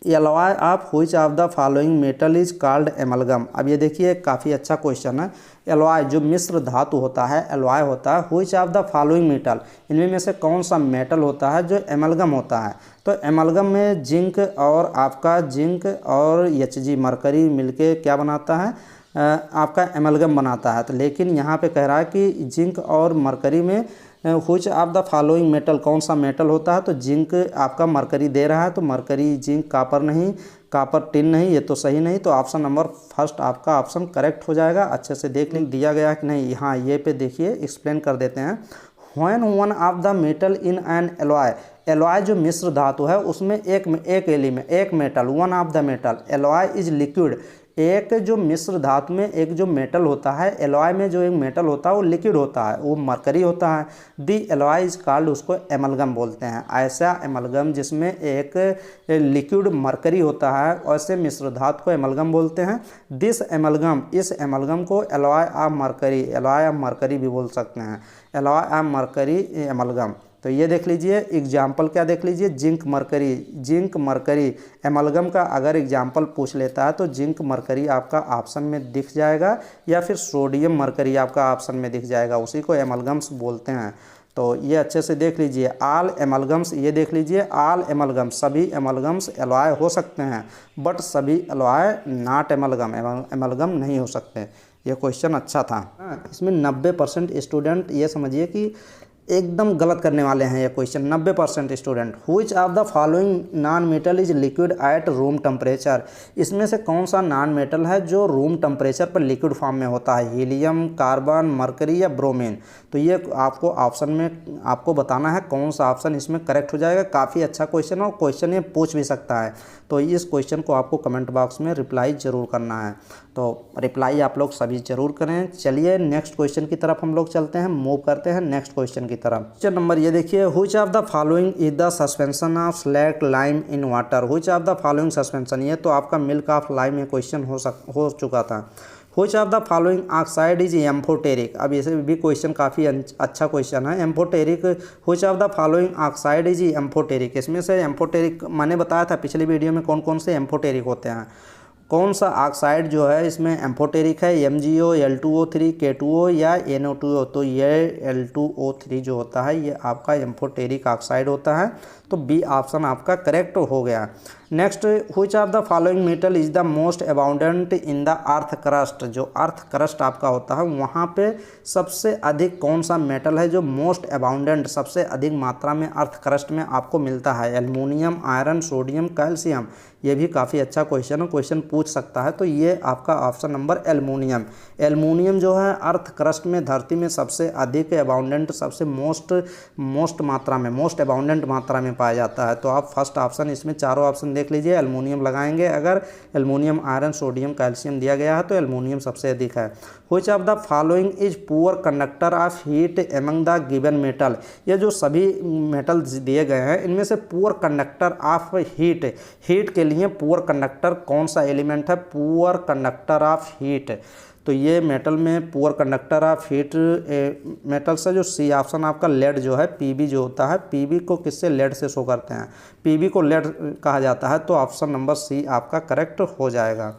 Alloy of which of the following metal is called amalgam. अब ये देखिए काफ़ी अच्छा क्वेश्चन है। एलॉय जो मिश्र धातु होता है, एलॉय होता है। Which of the following metal, इनमें में से कौन सा मेटल होता है जो एमलगम होता है। तो एमलगम में जिंक और आपका जिंक और Hg मरकरी मिलके क्या बनाता है, आपका एमलगम बनाता है। तो लेकिन यहाँ पे कह रहा है कि जिंक और मरकरी में which of the following metal, कौन सा मेटल होता है। तो जिंक आपका मरकरी दे रहा है, तो मरकरी जिंक कापर नहीं, कापर टिन नहीं, ये तो सही नहीं। तो ऑप्शन नंबर फर्स्ट आपका ऑप्शन करेक्ट हो जाएगा। अच्छे से देख लें दिया गया है कि नहीं। हाँ, ये पे देखिए एक्सप्लेन कर देते हैं। When one of the metal in an alloy, alloy जो मिश्र धातु है उसमें एक एलिमेंट, एक metal, one of the metal alloy is liquid, एक जो मिश्र धातु में एक जो मेटल होता है, एलॉय में जो एक मेटल होता है वो लिक्विड होता है, वो मरकरी होता है। दी एलॉय इज कॉल्ड, उसको एमलगम बोलते हैं। ऐसा एमलगम जिसमें एक लिक्विड मरकरी होता है, ऐसे मिश्र धातु को एमलगम बोलते हैं। दिस एमलगम, इस एमलगम को alloy of mercury, alloy of mercury भी बोल सकते हैं, एलॉय ऑफ मरकरी एमलगम। तो ये देख लीजिए एग्जाम्पल, क्या देख लीजिए, zinc mercury, zinc mercury amalgam का अगर एग्जाम्पल पूछ लेता है तो जिंक मरकरी आपका ऑप्शन में दिख जाएगा, या फिर सोडियम मरकरी आपका ऑप्शन में दिख जाएगा, उसी को एमलगम्स बोलते हैं। तो ये अच्छे से देख लीजिए, ऑल एमलगम्स, ये देख लीजिए ऑल एमलगम्स, सभी एमलगम्स एलॉय हो सकते हैं, बट सभी एलॉय नॉट एमलगम, एमलगम नहीं हो सकते। ये क्वेश्चन अच्छा था। इसमें 90% स्टूडेंट ये समझिए कि एकदम गलत करने वाले हैं ये question, 90% student. Which of the following non metal is liquid at room temperature, इसमें से कौन सा नॉन मेटल है जो रूम टेम्परेचर पर लिक्विड फॉर्म में होता है, हीलियम, कार्बन, मरकरी या ब्रोमीन। तो ये आपको ऑप्शन में आपको बताना है कौन सा ऑप्शन इसमें करेक्ट हो जाएगा। काफ़ी अच्छा क्वेश्चन है और क्वेश्चन ये पूछ भी सकता है। तो इस क्वेश्चन को आपको कमेंट बॉक्स में रिप्लाई ज़रूर करना है, तो रिप्लाई आप लोग सभी ज़रूर करें। चलिए नेक्स्ट क्वेश्चन की तरफ हम लोग चलते हैं, मूव करते हैं नेक्स्ट क्वेश्चन की तरफ। क्वेश्चन नंबर ये देखिए, which of the following is the suspension of slack lime in water, which of the following suspension, ये तो आपका मिल्क ऑफ लाइम में क्वेश्चन हो चुका था। Which of the following oxide is amphoteric, अब इसे भी क्वेश्चन काफ़ी अच्छा क्वेश्चन है। Amphoteric, which of the following oxide is amphoteric, इसमें से एम्फोटेरिक मैंने बताया था पिछली वीडियो में कौन कौन से एम्फोटेरिक होते हैं। कौन सा ऑक्साइड जो है इसमें एम्फोटेरिक है, MgO, L2O3, K2O या NO2O। तो ये L2O3 जो होता है ये आपका एम्फोटेरिक ऑक्साइड होता है। तो बी ऑप्शन आपका करेक्ट हो गया। Next, which of the following metal is the most abundant in the earth crust, जो अर्थ क्रस्ट आपका होता है वहाँ पे सबसे अधिक कौन सा मेटल है जो मोस्ट अबाउंडेंट, सबसे अधिक मात्रा में अर्थ क्रस्ट में आपको मिलता है। Aluminium, iron, sodium, calcium. ये भी काफ़ी अच्छा क्वेश्चन है, क्वेश्चन पूछ सकता है। तो ये आपका ऑप्शन नंबर एल्युमिनियम, एल्युमिनियम जो है अर्थ क्रस्ट में धरती में सबसे अधिक अबाउंडेंट, सबसे मोस्ट मात्रा में, मोस्ट अबाउंडेंट मात्रा में पाया जाता है। तो आप फर्स्ट ऑप्शन इसमें चारों ऑप्शन देख लीजिए, एल्युमिनियम लगाएंगे। अगर एल्युमिनियम, आयरन, सोडियम, कैल्शियम दिया गया है तो एल्युमिनियम सबसे अधिक है। Which of the following is poor conductor of heat among the given metal, ये जो सभी मेटल दिए गए हैं इनमें से poor conductor of heat, heat के लिए पुअर कंडक्टर कौन सा एलिमेंट है, पुअर कंडक्टर ऑफ हीट। तो ये मेटल में poor conductor of heat metal से जो सी ऑप्शन आपका लेड जो है, पीबी जो होता है, पीबी को किससे, लेड से शो करते हैं, पीबी को लेड कहा जाता है। तो ऑप्शन नंबर सी आपका करेक्ट हो जाएगा।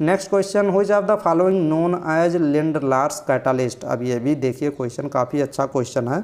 Next question, which of the following known as Lindlar's catalyst, अब ये भी देखिए क्वेश्चन काफ़ी अच्छा क्वेश्चन है।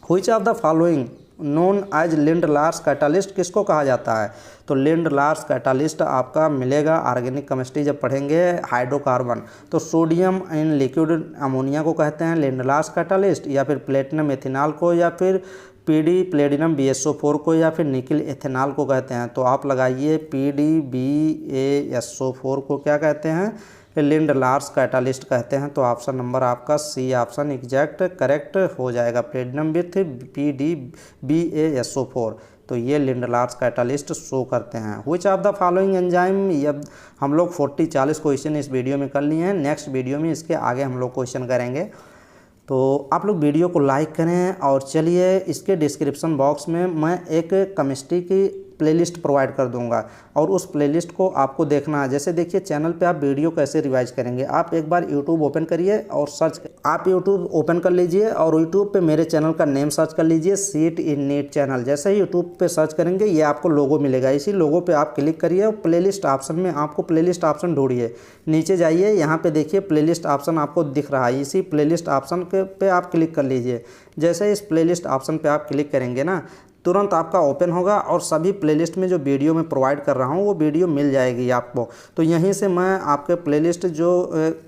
Which of the following known as Lindlar's catalyst किसको कहा जाता है। तो लिंडलार्स कैटालिस्ट आपका मिलेगा ऑर्गेनिक केमिस्ट्री जब पढ़ेंगे, हाइड्रोकार्बन। तो सोडियम इन लिक्विड अमोनिया को कहते हैं लिंडलार्स कैटालिस्ट, या फिर प्लेटिनम एथिनॉल को, या फिर PD प्लेटिनम BSO4 को, या फिर निकिल एथेनॉल को कहते हैं। तो आप लगाइए PDBASO4 को क्या कहते हैं, लिंडलार्स कैटालिस्ट कहते हैं। तो ऑप्शन नंबर आपका सी ऑप्शन एग्जैक्ट करेक्ट हो जाएगा, प्लेटिनम विथ PDBASO4। तो ये लिंडलार्स कैटालिस्ट शो करते हैं। Which of the following enzyme, ये हम लोग 40-40 क्वेश्चन इस वीडियो में कर लिए हैं। नेक्स्ट वीडियो में इसके आगे हम लोग क्वेश्चन करेंगे। तो आप लोग वीडियो को लाइक करें, और चलिए इसके डिस्क्रिप्शन बॉक्स में मैं एक केमिस्ट्री की प्लेलिस्ट प्रोवाइड कर दूंगा, और उस प्लेलिस्ट को आपको देखना है। जैसे देखिए चैनल पे आप वीडियो कैसे रिवाइज करेंगे, आप एक बार यूट्यूब ओपन करिए और सर्च, आप यूट्यूब ओपन कर लीजिए और यूट्यूब पे मेरे चैनल का नेम सर्च कर लीजिए, सीट इन नीट चैनल। जैसे ही यूट्यूब पे सर्च करेंगे ये आपको लोगो मिलेगा, इसी लोगो पे आप क्लिक करिए और प्लेलिस्ट ऑप्शन में आपको प्लेलिस्ट ऑप्शन ढूंढिए, नीचे जाइए, यहाँ पे देखिए प्लेलिस्ट ऑप्शन आपको दिख रहा है, इसी प्लेलिस्ट ऑप्शन पे आप क्लिक कर लीजिए। जैसे इस प्लेलिस्ट ऑप्शन पे आप क्लिक करेंगे ना, तुरंत आपका ओपन होगा और सभी प्लेलिस्ट में जो वीडियो मैं प्रोवाइड कर रहा हूँ वो वीडियो मिल जाएगी आपको। तो यहीं से मैं आपके प्लेलिस्ट जो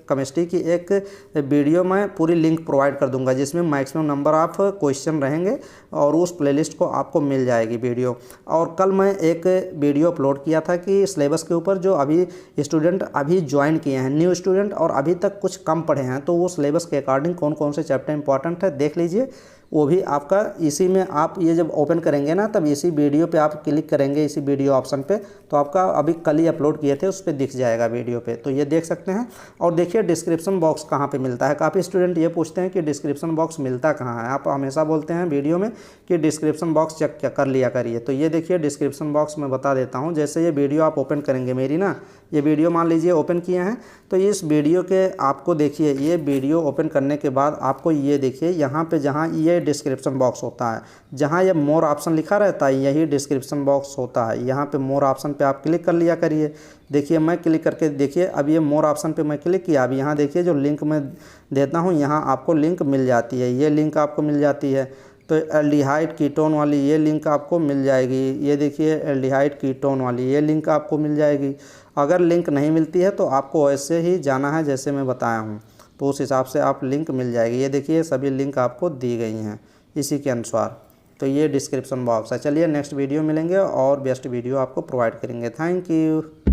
केमिस्ट्री की एक वीडियो मैं पूरी लिंक प्रोवाइड कर दूंगा, जिसमें मैक्सिमम नंबर ऑफ क्वेश्चन रहेंगे और उस प्लेलिस्ट को आपको मिल जाएगी वीडियो। और कल मैं एक वीडियो अपलोड किया था कि सिलेबस के ऊपर जो अभी स्टूडेंट अभी ज्वाइन किए हैं, न्यू स्टूडेंट, और अभी तक कुछ कम पढ़े हैं, तो वो सिलेबस के अकॉर्डिंग कौन कौन से चैप्टर इंपॉर्टेंट है देख लीजिए। वो भी आपका इसी में, आप ये जब ओपन करेंगे ना तब इसी वीडियो पे आप क्लिक करेंगे, इसी वीडियो ऑप्शन पे, तो आपका अभी कल ही अपलोड किए थे उस पर दिख जाएगा वीडियो पे, तो ये देख सकते हैं। और देखिए डिस्क्रिप्शन बॉक्स कहाँ पे मिलता है। काफ़ी स्टूडेंट ये पूछते हैं कि डिस्क्रिप्शन बॉक्स मिलता कहाँ है। आप हमेशा बोलते हैं वीडियो में कि डिस्क्रिप्शन बॉक्स चेक कर लिया करिए। तो ये देखिए डिस्क्रिप्शन बॉक्स मैं बता देता हूँ। जैसे ये वीडियो आप ओपन करेंगे मेरी ना, ये वीडियो मान लीजिए ओपन किए हैं, तो इस वीडियो के आपको देखिए, ये वीडियो ओपन करने के बाद आपको ये देखिए यहाँ पे जहाँ ये डिस्क्रिप्शन बॉक्स होता है, जहाँ ये मोर ऑप्शन लिखा रहता है, यही डिस्क्रिप्शन बॉक्स होता है। यहाँ पे मोर ऑप्शन पे आप क्लिक कर लिया करिए। देखिए मैं क्लिक करके देखिए, अब ये मोर ऑप्शन पे मैं क्लिक किया। अब यहाँ देखिए जो लिंक मैं देता हूँ, यहाँ आपको लिंक मिल जाती है, ये लिंक आपको मिल जाती है। तो एल्डिहाइड कीटोन वाली ये लिंक आपको मिल जाएगी। ये देखिए एल्डिहाइड कीटोन वाली ये लिंक आपको मिल जाएगी। अगर लिंक नहीं मिलती है तो आपको ऐसे ही जाना है जैसे मैं बताया हूँ, तो उस हिसाब से आप लिंक मिल जाएगी। ये देखिए सभी लिंक आपको दी गई हैं इसी के अनुसार। तो ये डिस्क्रिप्शन बॉक्स है। चलिए नेक्स्ट वीडियो मिलेंगे और बेस्ट वीडियो आपको प्रोवाइड करेंगे। Thank you.